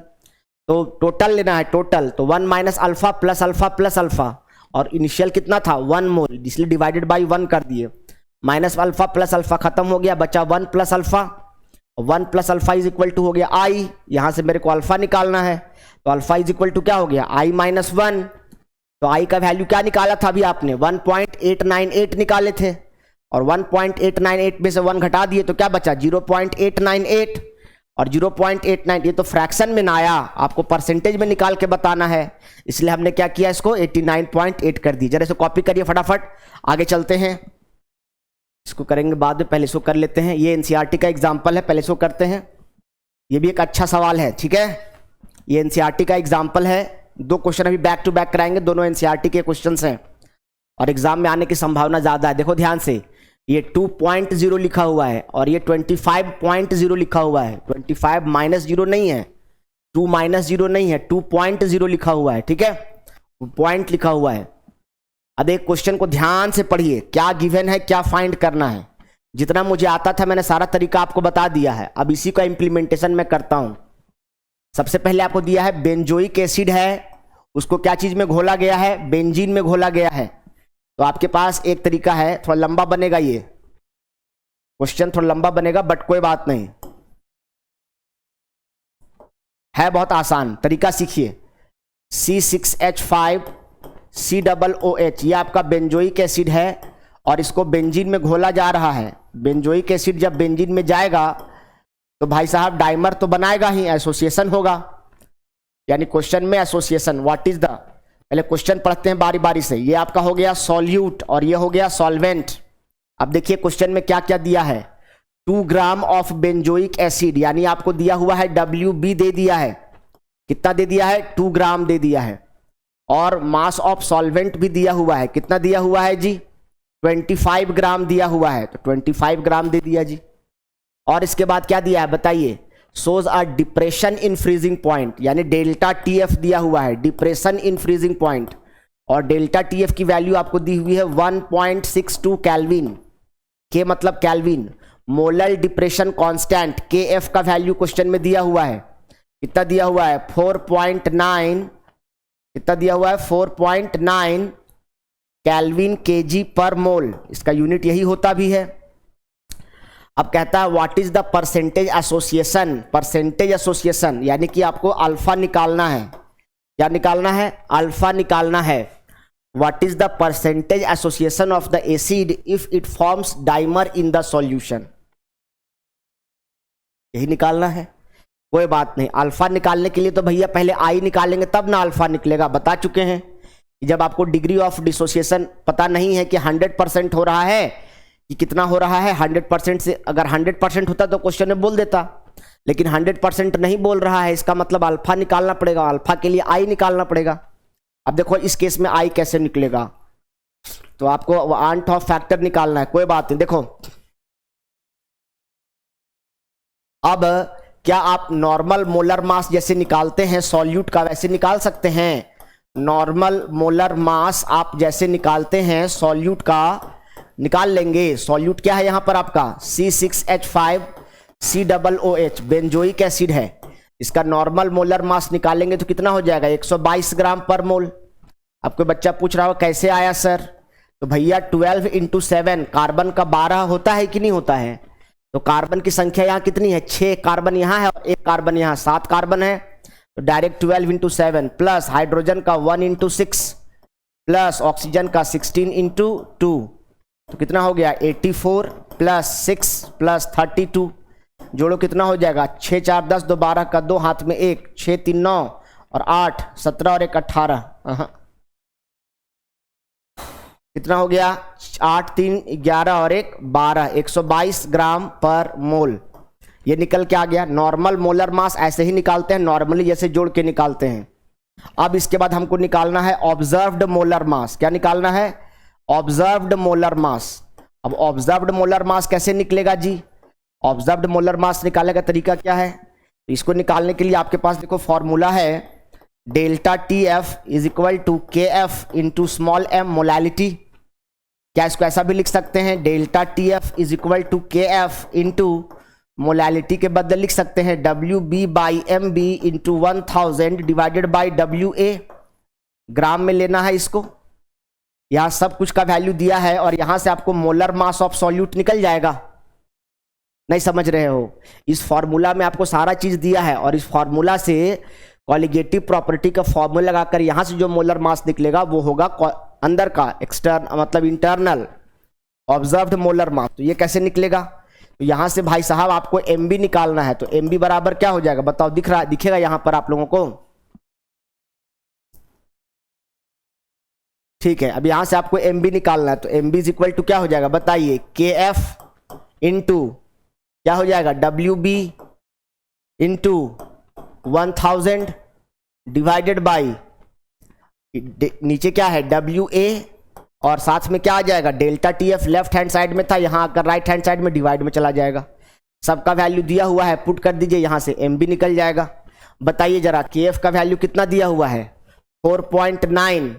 तो टोटल लेना है टोटल, तो 1 minus alpha plus alpha plus alpha, और इनिशियल कितना था 1 मोल, इसलिए डिवाइडेड बाय 1 कर दिए। माइनस अल्फा प्लस अल्फा खत्म हो गया, बचा 1 plus alpha. 1 plus alpha is equal to हो गया I, यहां से मेरे को अल्फा निकालना है तो अल्फा इज इक्वल टू क्या हो गया I माइनस 1। तो I का वैल्यू क्या निकाला था अभी आपने 1.898 निकाले थे, और 1.898 में से 1 घटा दिए तो क्या बचा 0.898, और 0.89 ये तो फ्रैक्शन में ना आया, आपको परसेंटेज में निकाल के बताना है, इसलिए हमने क्या किया इसको 89.8 कर दिया। जरा इसको कॉपी करिए फटाफट, आगे चलते हैं। इसको करेंगे बाद में, पहले इसको कर लेते हैं। ये NCERT का एग्जाम्पल है, पहले इसको करते हैं। ये भी एक अच्छा सवाल है, ठीक है, ये NCERT का एग्जाम्पल है। 2 क्वेश्चन अभी बैक टू बैक कराएंगे, दोनों NCERT के क्वेश्चन हैं और एग्जाम में आने की संभावना ज्यादा है। देखो ध्यान से, ये 2.0 लिखा हुआ है और ये 25.0 लिखा हुआ है। 25 माइनस 0 नहीं है, 2 माइनस 0 नहीं है, 2.0 लिखा हुआ है, ठीक है, पॉइंट लिखा हुआ है। अब एक क्वेश्चन को ध्यान से पढ़िए, क्या गिवन है, क्या फाइंड करना है। जितना मुझे आता था मैंने सारा तरीका आपको बता दिया है, अब इसी का इंप्लीमेंटेशन मैं करता हूं। सबसे पहले आपको दिया है बेंजोइक एसिड है, उसको क्या चीज में घोला गया है, बेंजीन में घोला गया है। तो आपके पास एक तरीका है, थोड़ा लंबा बनेगा ये क्वेश्चन, थोड़ा लंबा बनेगा बट कोई बात नहीं है, बहुत आसान तरीका सीखिए। C6H5 COOH ये आपका बेंजोइक एसिड है और इसको बेंजीन में घोला जा रहा है। बेंजोइक एसिड जब बेंजीन में जाएगा तो भाई साहब डाइमर तो बनाएगा ही, एसोसिएशन होगा, यानी क्वेश्चन में एसोसिएशन। व्हाट इज द, पहले क्वेश्चन पढ़ते हैं बारी बारी से। ये आपका हो गया सॉल्यूट और ये हो गया सॉल्वेंट। अब देखिए क्वेश्चन में क्या क्या दिया है, 2 ग्राम ऑफ बेंजोइक एसिड, यानी आपको दिया हुआ है WB दे दिया है, कितना दे दिया है 2 ग्राम दे दिया है, और मास ऑफ सॉल्वेंट भी दिया हुआ है, कितना दिया हुआ है जी 25 ग्राम दिया हुआ है, तो 25 ग्राम दे दिया जी। और इसके बाद क्या दिया है बताइए, shows a depression in freezing point, यानी डेल्टा TF दिया हुआ है, डिप्रेशन इन फ्रीजिंग पॉइंट, और डेल्टा TF की वैल्यू आपको दी हुई है 1.62 केल्विन, के मतलब kelvin. Molar depression constant KF का वैल्यू क्वेश्चन में दिया हुआ है, कितना दिया हुआ है 4.9, कितना दिया हुआ है 4.9 केल्विन kg पर मोल, इसका यूनिट यही होता भी है। अब कहता है what is the percentage association, percentage association यानी कि आपको अल्फा निकालना है, क्या निकालना है अल्फा निकालना है। What is the percentage association of the acid if it forms dimer in the solution, यही निकालना है। कोई बात नहीं, अल्फा निकालने के लिए तो भैया पहले I निकालेंगे तब ना अल्फा निकलेगा, बता चुके हैं। जब आपको डिग्री ऑफ डिसोसिएशन पता नहीं है कि 100% हो रहा है कि कितना हो रहा है, 100% से अगर 100% होता तो क्वेश्चन में बोल देता, लेकिन 100% नहीं बोल रहा है, इसका मतलब अल्फा निकालना पड़ेगा, अल्फा के लिए आई निकालना पड़ेगा। अब देखो इस केस में आई कैसे निकलेगा, तो आपको वांट ऑफ फैक्टर निकालना है, कोई बात नहीं। देखो अब क्या आप नॉर्मल मोलर मास जैसे निकालते हैं सॉल्यूट का वैसे निकाल सकते हैं? नॉर्मल मोलर मास आप जैसे निकालते हैं सॉल्यूट का निकाल लेंगे। सॉल्यूट क्या है यहाँ पर आपका C6H5COOH बेंजोइक एसिड है। इसका नॉर्मल मोलर मास निकालेंगे तो कितना हो जाएगा 122 ग्राम पर मोल। आपको बच्चा पूछ रहा हो कैसे आया सर, तो भैया 12 × 7 कार्बन का 12 होता है कि नहीं होता है, तो कार्बन की संख्या यहाँ कितनी है 6 कार्बन यहाँ है और 1 कार्बन यहाँ 7 कार्बन है, तो डायरेक्ट 12 × 7 प्लस हाइड्रोजन का 1 × 6 प्लस ऑक्सीजन का 16 × 2, तो कितना हो गया 84 प्लस 6 प्लस 32, जोड़ो कितना हो जाएगा 6 4 10 2 12 का 2 हाथ में 1 6 3 9 और 8 17 और 1 18, कितना हो गया 8 3 11 और 1 12, 122 ग्राम पर मोल ये निकल के आ गया। नॉर्मल मोलर मास ऐसे ही निकालते हैं, नॉर्मली जैसे जोड़ के निकालते हैं। अब इसके बाद हमको निकालना है ऑब्जर्व्ड मोलर मास। क्या निकालना है? ऑब्जर्व्ड मोलर मास। अब ऑब्जर्व्ड मोलर मास कैसे निकलेगा जी? ऑब्जर्व्ड मोलर मास निकालने का तरीका क्या है? तो इसको निकालने के लिए आपके पास देखो फॉर्मूला है delta TF is equal to KF into small m molality. क्या इसको ऐसा भी लिख सकते हैं delta TF is equal to KF into molality के बदले लिख सकते हैं WB/MB into 1000 divided by WA। Gram में लेना है इसको, यहाँ सब कुछ का वैल्यू दिया है और यहाँ से आपको मोलर मास ऑफ सॉल्यूट निकल जाएगा। नहीं समझ रहे हो? इस फॉर्मूला में आपको सारा चीज दिया है और इस फॉर्मूला से कॉलिगेटिव प्रॉपर्टी का फॉर्मूला लगाकर यहाँ से जो मोलर मास निकलेगा वो होगा अंदर का एक्सटर्नल मतलब इंटरनल ऑब्जर्व्ड मोलर मास। तो ये कैसे निकलेगा? तो यहाँ से भाई साहब आपको MB निकालना है, तो MB बराबर क्या हो जाएगा बताओ? दिखेगा यहाँ पर आप लोगों को? ठीक है, अब यहाँ से आपको MB निकालना है, तो MB इज इक्वल टू क्या हो जाएगा बताइए? KF इंटू क्या हो जाएगा WB इंटू 1000 डिवाइडेड बाई नीचे क्या है WA और साथ में क्या आ जाएगा delta TF। Left hand side में था, यहाँ आकर राइट हैंड साइड में डिवाइड में चला जाएगा। सबका वैल्यू दिया हुआ है, पुट कर दीजिए, यहाँ से MB निकल जाएगा। बताइए जरा KF का वैल्यू कितना दिया हुआ है 4.9,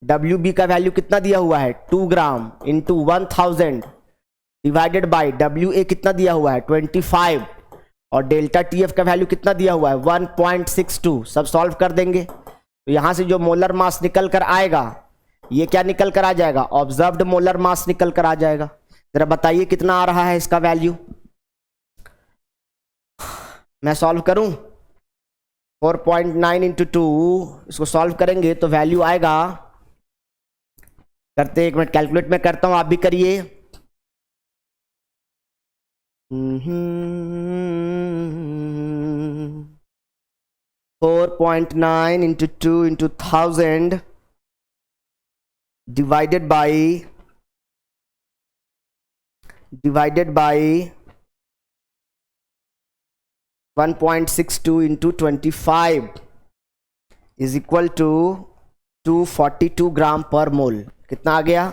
WB का वैल्यू कितना दिया हुआ है 2 gram into 1000 divided by WA कितना दिया हुआ है 25 और डेल्टा TF का वैल्यू कितना दिया हुआ है 1.62। सब सॉल्व कर देंगे तो यहाँ से जो मोलर मास निकल कर आएगा ये क्या निकल कर आ जाएगा? ऑब्जर्व्ड मोलर मास निकल कर आ जाएगा। जरा बताइए कितना आ रहा है इसका वैल्यू? मैं सॉल्व करूं 4.9 × 2, इसको सॉल्व करेंगे तो वैल्यू आएगा, करते 1 मिनट कैलकुलेट में करता हूं, आप भी करिए। 4.9 × 2 × 1000 divided by 1.62 × 25 is equal to 242 ग्राम पर मोल। कितना आ गया?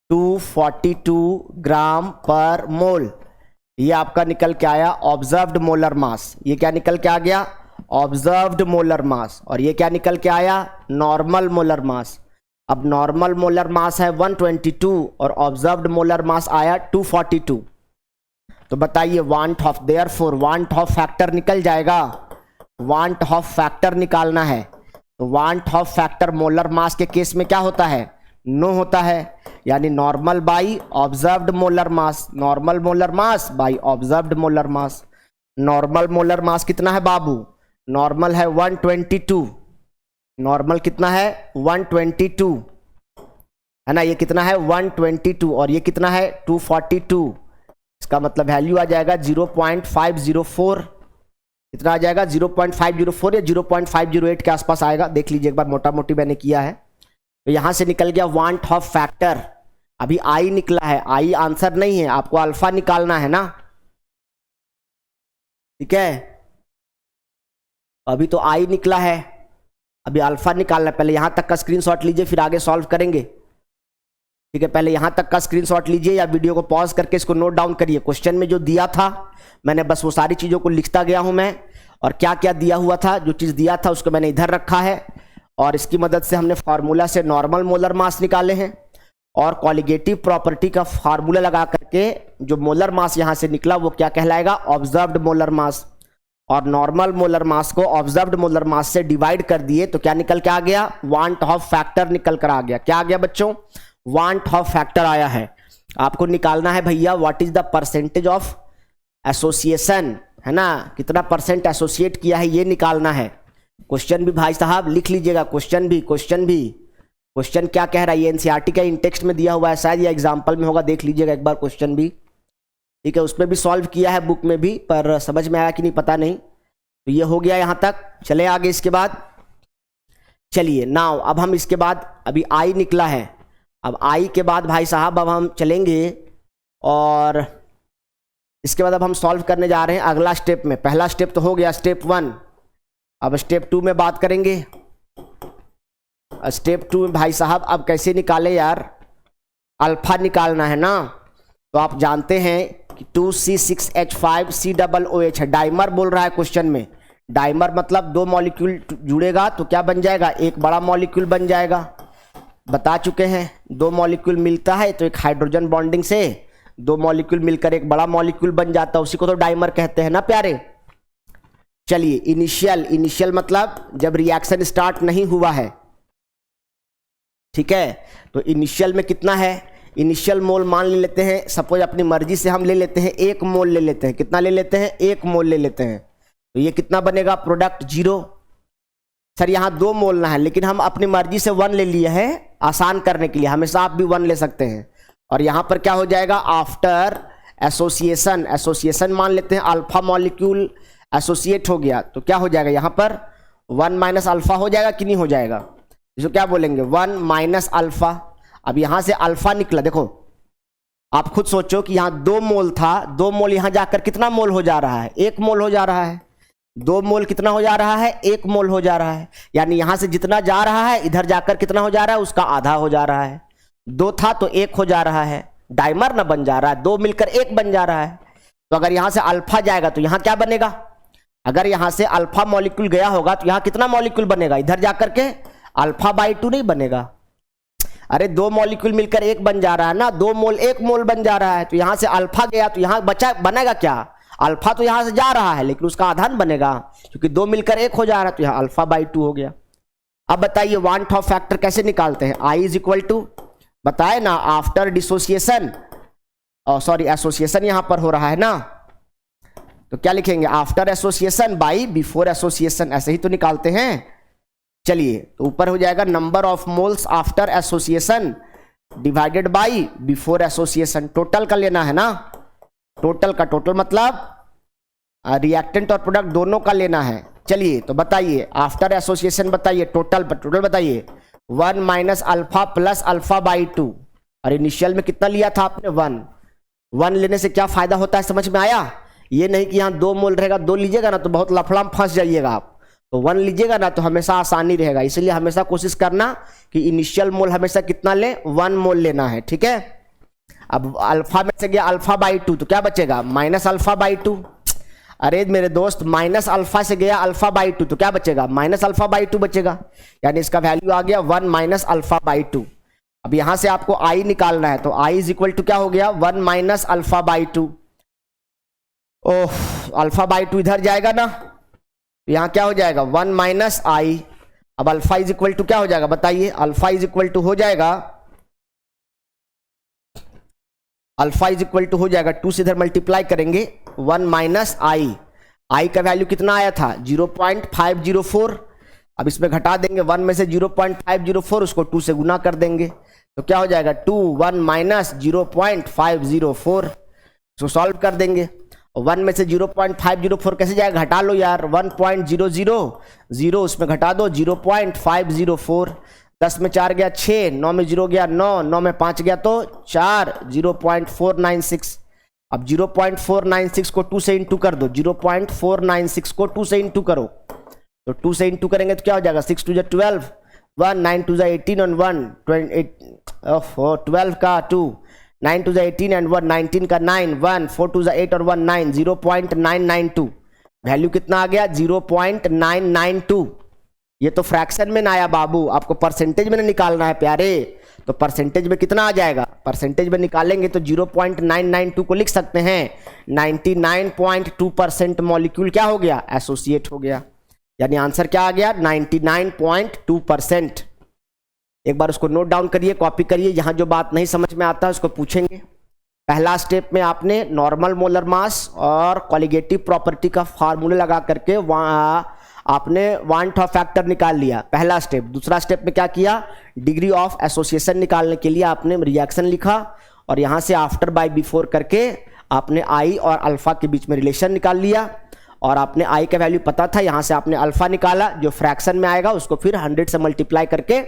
242 ग्राम पर मोल। ये आपका निकल के आया ऑब्जर्व्ड मोलर मास। ये क्या निकल के आ गया? ऑब्जर्व्ड मोलर मास। और ये क्या निकल के आया? नॉर्मल मोलर मास। अब नॉर्मल मोलर मास है 122 और ऑब्जर्व्ड मोलर मास आया 242। तो बताइए want of, therefore want Hoff factor निकल जाएगा। वांट ऑफ फैक्टर निकालना है तो want Hoff factor molar mass के केस में क्या होता है? नो होता है, यानी normal by observed molar mass. Normal molar mass by observed molar mass. Normal molar मास कितना है बाबू? नॉर्मल है 122। नॉर्मल कितना है? 122 है ना। ये कितना है? 122 और ये कितना है? 242। इसका मतलब वैल्यू आ जाएगा 0.504। कितना आ जाएगा? 0.504 या 0.508 के आसपास आएगा। देख लीजिए एक बार, मोटा मोटी मैंने किया है। तो यहां से निकल गया वांट ऑफ फैक्टर। अभी आई निकला है, आई आंसर नहीं है, आपको अल्फा निकालना है ना। ठीक है, अभी तो आई निकला है, अभी अल्फा निकालना है। पहले यहां तक का स्क्रीनशॉट लीजिए, फिर आगे सॉल्व करेंगे। ठीक है, पहले यहां तक का स्क्रीनशॉट लीजिए या वीडियो को पॉज करके इसको नोट डाउन करिए। क्वेश्चन में जो दिया था मैंने बस वो सारी चीजों को लिखता गया हूं मैं, और क्या क्या दिया हुआ था, जो चीज दिया था उसको मैंने इधर रखा है, और इसकी मदद से हमने फार्मूला से नॉर्मल मोलर मास निकाले हैं, और कॉलिगेटिव प्रॉपर्टी का फार्मूला लगा करके जो मोलर मास यहां से निकला वो क्या कहलाएगा, ऑब्जर्व्ड मोलर मास। और नॉर्मल मोलर मास को ऑब्जर्व्ड मोलर मास से डिवाइड कर दिए तो क्या निकल के आ गया, वांट ऑफ फैक्टर निकल कर आ गया। क्या आ गया बच्चों, वांट ऑफ फैक्टर आया है। आपको निकालना है भैया what is the percentage of association, है ना, कितना परसेंट एसोसिएट किया है ये निकालना है। क्वेश्चन भी भाई साहब लिख लीजिएगा, क्वेश्चन क्या कह रहा है, ये एनसीईआरटी का इंटेक्स्ट में दिया हुआ है, शायद ये एग्जाम्पल में होगा, देख लीजिएगा एक बार क्वेश्चन भी। ठीक है, उसमें भी सॉल्व किया है बुक में भी, पर समझ में आया कि नहीं पता नहीं। तो ये हो गया यहां तक, चले आगे इसके बाद। चलिए नाउ अब हम इसके बाद, अभी आई निकला है, अब आई के बाद भाई साहब अब हम चलेंगे और इसके बाद अब हम सॉल्व करने जा रहे हैं अगला स्टेप में। पहला स्टेप तो हो गया स्टेप 1, अब स्टेप 2 में बात करेंगे। स्टेप 2 में भाई साहब अब कैसे निकाले यार, अल्फा निकालना है ना। तो आप जानते हैं कि 2C6H5COOH है, डाइमर बोल रहा है क्वेश्चन में। डाइमर मतलब दो मॉलिक्यूल जुड़ेगा तो क्या बन जाएगा, एक बड़ा मॉलिक्यूल बन जाएगा। बता चुके हैं, दो मॉलिक्यूल मिलता है तो एक हाइड्रोजन बॉन्डिंग से दो मॉलिक्यूल मिलकर एक बड़ा मॉलिक्यूल बन जाता है, उसी को तो डाइमर कहते हैं ना प्यारे। चलिए इनिशियल मतलब जब रिएक्शन स्टार्ट नहीं हुआ है। ठीक है, तो इनिशियल में कितना है, इनिशियल मोल मान ले लेते हैं, सपोज अपनी मर्जी से हम ले लेते हैं 1 मोल ले लेते हैं। कितना ले लेते हैं, 1 मोल ले लेते हैं। तो ये कितना बनेगा, प्रोडक्ट 0। सर यहाँ 2 मोलना है, लेकिन हम अपनी मर्जी से 1 ले लिए हैं आसान करने के लिए, हमेशा आप भी 1 ले सकते हैं। और यहाँ पर क्या हो जाएगा, आफ्टर एसोसिएशन मान लेते हैं, अल्फा मॉलिक्यूल एसोसिएट हो गया तो क्या हो जाएगा, यहाँ पर 1 माइनस अल्फा हो जाएगा कि नहीं हो जाएगा, इसको क्या बोलेंगे 1 माइनस अल्फा। अब यहां से अल्फा निकला, देखो आप खुद सोचो कि यहां 2 मोल था, 2 मोल यहां जाकर कितना मोल हो जा रहा है, 1 मोल हो जा रहा है। 2 मोल कितना हो जा रहा है, 1 मोल हो जा रहा है। यानी यहां से जितना जा रहा है इधर जाकर कितना हो जा रहा है, उसका आधा हो जा रहा है। 2 था तो 1 हो जा रहा है, डाइमर ना बन जा रहा है, 2 मिलकर 1 बन जा रहा है। तो अगर यहां से अल्फा जाएगा तो यहां क्या बनेगा, अगर यहां से अल्फा मॉलिक्यूल गया होगा तो यहां कितना मॉलिक्यूल बनेगा, इधर जाकर के अल्फा बाई 2 नहीं बनेगा। अरे 2 मॉलिक्यूल मिलकर 1 बन जा रहा है ना, 2 मोल 1 मोल बन जा रहा है। तो यहां से अल्फा गया तो यहां बचा बनेगा क्या, अल्फा तो यहां से जा रहा है लेकिन उसका आधान बनेगा, क्योंकि 2 मिलकर 1 हो जा रहा है तो यहां अल्फा बाई 2 हो गया। अब बताइए वांट ऑफ फैक्टर कैसे निकालते हैं, I इज इक्वल टू, बताए ना, आफ्टर डिसोसिएशन, सॉरी एसोसिएशन यहां पर हो रहा है ना, तो क्या लिखेंगे, after association by before association, ऐसे ही तो निकालते हैं। चलिए तो ऊपर हो जाएगा number of moles after association divided by before association. Total का लेना है ना, टोटल का, टोटल मतलब रिएक्टेंट और प्रोडक्ट दोनों का लेना है। चलिए तो बताइए आफ्टर एसोसिएशन, बताइए टोटल बताइए 1 minus alpha plus alpha by 2। और इनिशियल में कितना लिया था आपने, 1 लेने से क्या फायदा होता है समझ में आया। ये नहीं कि यहाँ 2 मोल रहेगा, 2 लीजिएगा ना तो बहुत लफड़ा में फंस जाइएगा आप, तो 1 लीजिएगा ना तो हमेशा आसानी रहेगा। इसलिए हमेशा कोशिश करना कि इनिशियल मोल हमेशा कितना ले, 1 मोल लेना है। ठीक है, अब अल्फा में से गया अल्फा बाई 2 तो क्या बचेगा, माइनस अल्फा बाई 2। अरे मेरे दोस्त माइनस अल्फा से गया अल्फा बाई 2 तो क्या बचेगा, माइनस अल्फा बाई 2 बचेगा, यानी इसका वैल्यू आ गया 1 माइनस अल्फा बाई 2। अब यहां से आपको आई निकालना है तो आई इज इक्वल टू क्या हो गया, 1 minus alpha by 2। Oh alpha by 2 इधर जाएगा ना, तो यहां क्या हो जाएगा 1 माइनस आई। अब अल्फा इज इक्वल टू क्या हो जाएगा बताइए, अल्फा इज इक्वल टू हो जाएगा, अल्फा इज इक्वल टू हो जाएगा 2 से इधर मल्टीप्लाई करेंगे 1 माइनस आई। आई का वैल्यू कितना आया था 0.504। अब इसमें घटा देंगे 1 में से 0.504, उसको 2 से गुना कर देंगे तो क्या हो जाएगा 2 1 माइनस 0.504। इसको सॉल्व कर देंगे, 1 में से 0.504 कैसे जाएगा, घटा लो यार, 1.000 उसमें घटा दो 0.504। 10 में 4 गया 6, 9 में 0 गया 9, 9 में 5 गया तो 4, 0.496। अब 0.496 को 2 से इंटू कर दो, 0.496 को 2 से इंटू करो, तो 2 से इंटू करेंगे तो क्या हो जाएगा, 6 2 जा 12, 1 9 2 जा 18 और 1 12 का 2, 9 2 जा 18 एंड 1 19 का 9, 1 4 2 जा 8 और 1 9, 0.992 वैल्यू कितना आ गया, 0.992। ये तो फ्रैक्शन में ना आया बाबू, आपको परसेंटेज में ना निकालना है प्यारे, तो परसेंटेज में कितना आ जाएगा, परसेंटेज में निकालेंगे तो 0.992 को लिख सकते हैं 99.2% मॉलिक्यूल क्या हो गया, एसोसिएट हो गया, यानी आंसर क्या आ गया 99.2%। एक बार उसको नोट डाउन करिए, कॉपी करिए, यहां जो बात नहीं समझ में आता है उसको पूछेंगे। पहला स्टेप में आपने नॉर्मल मोलर मास और कॉलिगेटिव प्रॉपर्टी का फार्मूला लगा करके वहां आपने वन टॉप फैक्टर निकाल लिया, पहला स्टेप। दूसरा स्टेप में क्या किया, डिग्री ऑफ एसोसिएशन निकालने के लिए आपने रिएक्शन लिखा और यहां से आफ्टर बाय बिफोर करके आपने आई और अल्फा के बीच में रिलेशन निकाल लिया, और आपने आई का वैल्यू पता था, यहां से आपने अल्फा निकाला, जो फ्रैक्शन में आएगा उसको फिर 100 से मल्टीप्लाई करके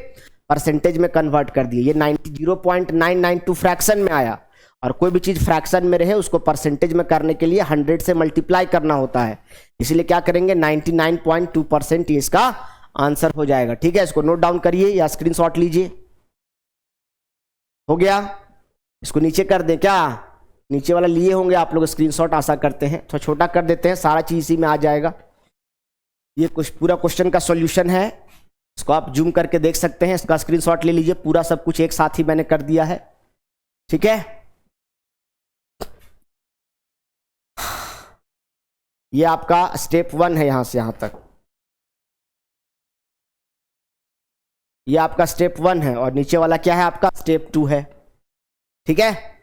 परसेंटेज में कन्वर्ट कर दिए। ये 0.992 फ्रैक्शन में आया, और कोई भी चीज फ्रैक्शन में रहे उसको परसेंटेज में करने के लिए 100 से मल्टीप्लाई करना होता है, इसलिए क्या करेंगे 99.2% ये इसका आंसर हो जाएगा। ठीक है, इसको नोट डाउन करिए या स्क्रीनशॉट लीजिए। हो गया, इसको नीचे कर दें क्या, नीचे वाला लिए होंगे आप लोग स्क्रीनशॉट, आशा करते हैं। थोड़ा छोटा कर देते हैं, सारा चीज इसी में आ जाएगा। ये कुछ पूरा क्वेश्चन का सॉल्यूशन है, इसको आप जूम करके देख सकते हैं, इसका स्क्रीनशॉट ले लीजिए, पूरा सब कुछ एक साथ ही मैंने कर दिया है। ठीक है, ये आपका स्टेप 1 है यहां से यहां तक, ये आपका स्टेप 1 है, और नीचे वाला क्या है आपका स्टेप 2 है। ठीक है,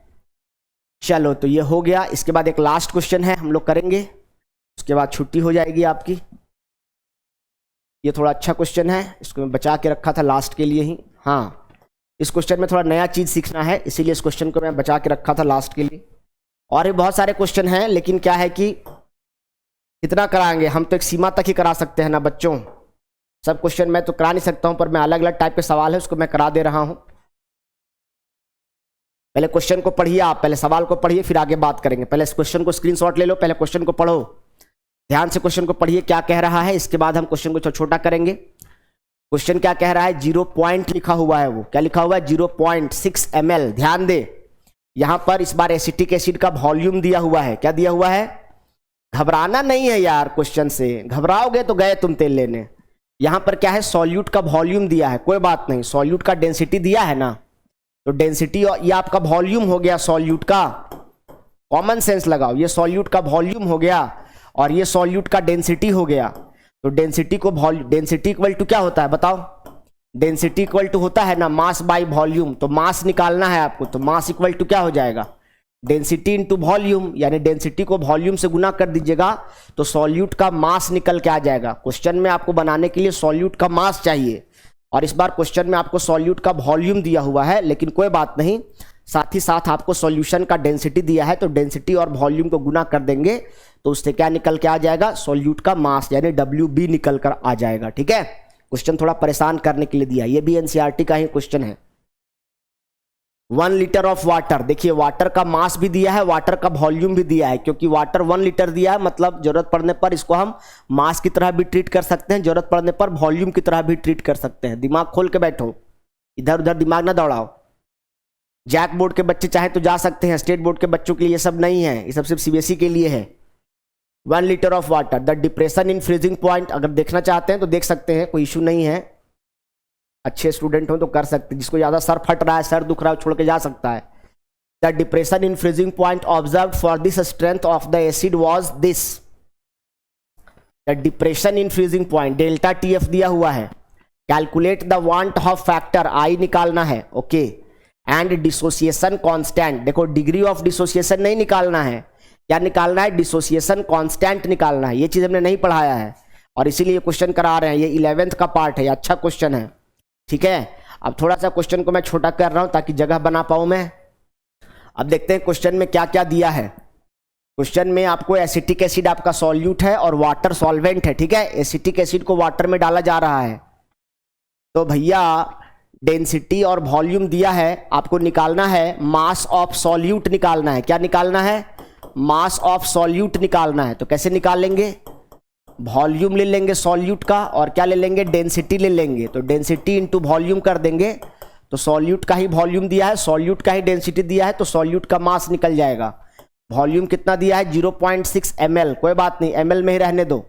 चलो तो ये हो गया। इसके बाद एक लास्ट क्वेश्चन है हम लोग करेंगे, उसके बाद छुट्टी हो जाएगी आपकी। ये थोड़ा अच्छा क्वेश्चन है, इसको मैं बचा के रखा था लास्ट के लिए ही। हाँ, इस क्वेश्चन में थोड़ा नया चीज सीखना है, इसीलिए इस क्वेश्चन को मैं बचा के रखा था लास्ट के लिए। और भी बहुत सारे क्वेश्चन हैं, लेकिन क्या है कि कितना कराएंगे हम, तो एक सीमा तक ही करा सकते हैं ना बच्चों, सब क्वेश्चन मैं तो करा नहीं सकता हूं, पर मैं अलग अलग टाइप के सवाल है उसको मैं करा दे रहा हूं। पहले क्वेश्चन को पढ़िए, आप पहले सवाल को पढ़िए फिर आगे बात करेंगे। पहले इस क्वेश्चन को स्क्रीनशॉट ले लो, पहले क्वेश्चन को पढ़ो, ध्यान से क्वेश्चन को पढ़िए क्या कह रहा है, इसके बाद हम क्वेश्चन को छोटा करेंगे। क्वेश्चन क्या कह रहा है, 0 पॉइंट लिखा हुआ है, वो क्या लिखा हुआ है 0.6 ml। ध्यान दे, यहां पर इस बार एसिटिक एसिड का वॉल्यूम दिया हुआ है, क्या दिया हुआ है, घबराना नहीं है यार, क्वेश्चन से घबराओगे तो गए तुम तेल लेने। यहां पर क्या है, सॉल्यूट का वॉल्यूम दिया है, कोई बात नहीं, सॉल्यूट का डेंसिटी दिया है ना, तो डेंसिटी और ये आपका वॉल्यूम हो गया सॉल्यूट का, कॉमन सेंस लगाओ, ये सॉल्यूट का वॉल्यूम हो गया और ये सॉल्यूट का डेंसिटी हो गया। तो डेंसिटी को डेंसिटी इक्वल टू क्या होता है बताओ, डेंसिटी इक्वल टू होता है ना मास बाय वॉल्यूम, तो मास निकालना है आपको, तो मास इक्वल टू क्या हो जाएगा, डेंसिटी इंटू वॉल्यूम, यानी डेंसिटी को वॉल्यूम से गुना कर दीजिएगा तो सॉल्यूट का मास निकल के आ जाएगा। क्वेश्चन में आपको बनाने के लिए सॉल्यूट का मास चाहिए, और इस बार क्वेश्चन में आपको सॉल्यूट का वॉल्यूम दिया हुआ है, लेकिन कोई बात नहीं, साथ ही साथ आपको सॉल्यूशन का डेंसिटी दिया है, तो डेंसिटी और वॉल्यूम को गुना कर देंगे तो उससे क्या निकल के आ जाएगा, सॉल्यूट का मास यानी WB निकल कर आ जाएगा। ठीक है, क्वेश्चन थोड़ा परेशान करने के लिए दिया, ये भी NCERT का ही क्वेश्चन है। 1 लीटर ऑफ वाटर, देखिए वाटर का मास भी दिया है, वाटर का वॉल्यूम भी दिया है, क्योंकि वाटर 1 लीटर दिया है, मतलब जरूरत पड़ने पर इसको हम मास की तरह भी ट्रीट कर सकते हैं, जरूरत पड़ने पर वॉल्यूम की तरह भी ट्रीट कर सकते हैं। दिमाग खोल के बैठो, इधर उधर दिमाग ना दौड़ाओ। जैक बोर्ड के बच्चे चाहे तो जा सकते हैं, स्टेट बोर्ड के बच्चों के लिए ये सब नहीं है, ये सब सिर्फ CBSE के लिए है। 1 litre of water, the depression in freezing point, अगर देखना चाहते हैं तो देख सकते हैं, कोई इशू नहीं है, अच्छे स्टूडेंट हो तो कर सकते हैं, जिसको ज्यादा सर फट रहा है, सर दुख रहा है, छोड़ के जा सकता है। The depression in freezing point observe for this strength of the acid was this, the depression in freezing point delta TF दिया हुआ है, calculate the van't Hoff factor I निकालना है, ओके, एंड डिसोसिएशन कांस्टेंट, देखो degree of dissociation नहीं निकालना है, क्या निकालना है, डिसोसिएशन कांस्टेंट निकालना है। ये चीज हमने नहीं पढ़ाया है और इसीलिए क्वेश्चन करा रहे हैं, ये 11th का पार्ट है, ये अच्छा क्वेश्चन है। ठीक है, अब थोड़ा सा क्वेश्चन को मैं छोटा कर रहा हूं ताकि जगह बना पाऊं मैं। अब देखते हैं क्वेश्चन में क्या क्या दिया है। क्वेश्चन में आपको एसिटिक एसिड आपका सॉल्यूट है और वाटर सॉल्वेंट है। ठीक है, एसिटिक एसिड को वाटर में डाला जा रहा है, तो भैया डेंसिटी और वॉल्यूम दिया है, आपको निकालना है मास ऑफ सॉल्यूट निकालना है। क्या निकालना है, मास ऑफ सॉल्यूट निकालना है तो कैसे निकालेंगे, वॉल्यूम ले लेंगे सॉल्यूट का और क्या ले लेंगे, डेंसिटी ले लेंगे। तो डेंसिटी इंटू वॉल्यूम कर देंगे तो सॉल्यूट का ही वॉल्यूम दिया है, सॉल्यूट का ही डेंसिटी दिया है तो सॉल्यूट का मास निकल जाएगा। वॉल्यूम कितना दिया है 0.6 ml, कोई बात नहीं ml में ही रहने दो।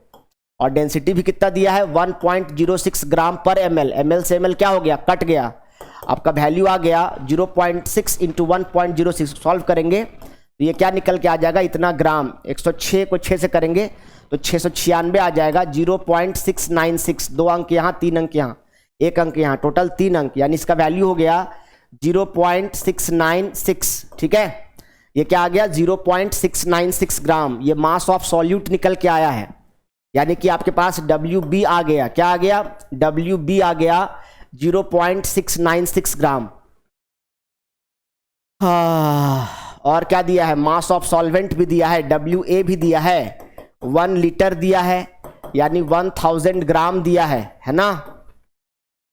और डेंसिटी भी कितना दिया है 1.06 ग्राम पर ml। ml से ml क्या हो गया, कट गया, आपका वैल्यू आ गया 0.6 इंटू 1.06। सॉल्व करेंगे तो ये क्या निकल के आ जाएगा, इतना ग्राम। 106 को 6 से करेंगे तो 696 आ जाएगा। 0.696, 2 अंक यहाँ 3 अंक यहाँ 1 अंक यहाँ, टोटल 3 अंक, यानी इसका वैल्यू हो गया 0.696। ठीक है, ये क्या आ गया 0.696 ग्राम। ये मास ऑफ सॉल्यूट निकल के आया है, यानी कि आपके पास WB आ गया, क्या आ गया, WB आ गया 0.696 ग्राम। और क्या दिया है, मास ऑफ सॉल्वेंट भी दिया है, WA भी दिया है, 1 लीटर दिया है, यानी 1000 ग्राम दिया है ना,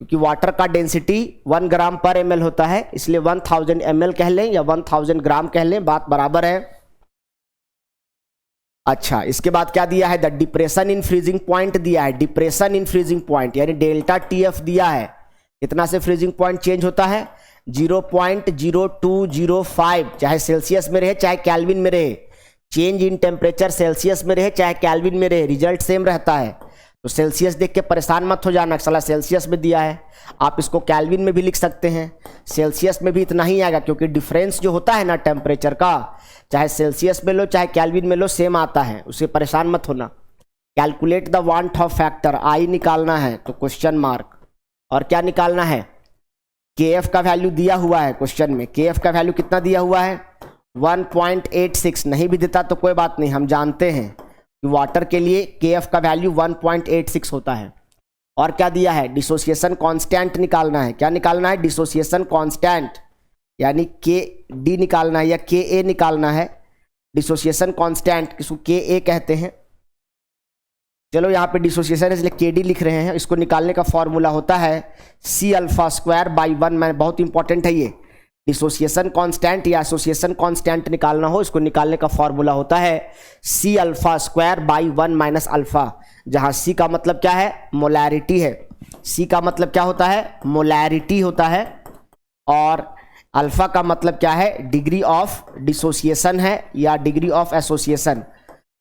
क्योंकि वाटर का डेंसिटी 1 ग्राम पर ml होता है, इसलिए 1000 ml कह लें या 1000 ग्राम कह लें, बात बराबर है। अच्छा, इसके बाद क्या दिया है, the depression in freezing point दिया है, डिप्रेशन इन फ्रीजिंग पॉइंट यानी डेल्टा TF दिया है। कितना से फ्रीजिंग पॉइंट चेंज होता है, 0.0205, चाहे सेल्सियस में रहे चाहे केल्विन में रहे। चेंज इन टेम्परेचर सेल्सियस में रहे चाहे केल्विन में रहे, रिजल्ट सेम रहता है। तो सेल्सियस देख के परेशान मत हो जाना, साला सेल्सियस में दिया है, आप इसको केल्विन में भी लिख सकते हैं। सेल्सियस में भी इतना ही आएगा, क्योंकि डिफरेंस जो होता है ना टेम्परेचर का, चाहे सेल्सियस में लो चाहे केल्विन में लो, सेम आता है, उससे परेशान मत होना। Calculate the van't Hoff factor, I निकालना है तो क्वेश्चन मार्क, और क्या निकालना है, KF का वैल्यू दिया हुआ है क्वेश्चन में। KF का वैल्यू कितना दिया हुआ है 1.86, नहीं भी देता तो कोई बात नहीं, हम जानते हैं कि वाटर के लिए KF का वैल्यू 1.86 होता है। और क्या दिया है, डिसोसिएशन कांस्टेंट निकालना है। क्या निकालना है, डिसोसिएशन कांस्टेंट, यानी KD निकालना है या KA निकालना है। डिसोसिएशन कांस्टेंट किसको KA कहते हैं, चलो यहाँ पे डिसोसिएशन है इसलिए KD लिख रहे हैं। इसको निकालने का फॉर्मूला होता है C∝²/1, मैं बहुत इंपॉर्टेंट है ये। डिसोसिएशन कांस्टेंट या एसोसिएशन कांस्टेंट निकालना हो, इसको निकालने का फॉर्मूला होता है C∝²/1 - अल्फा, जहाँ C का मतलब क्या है, मोलैरिटी है। C का मतलब क्या होता है, मोलैरिटी होता है, और अल्फा का मतलब क्या है, डिग्री ऑफ डिसोसिएशन है या डिग्री ऑफ एसोसिएशन।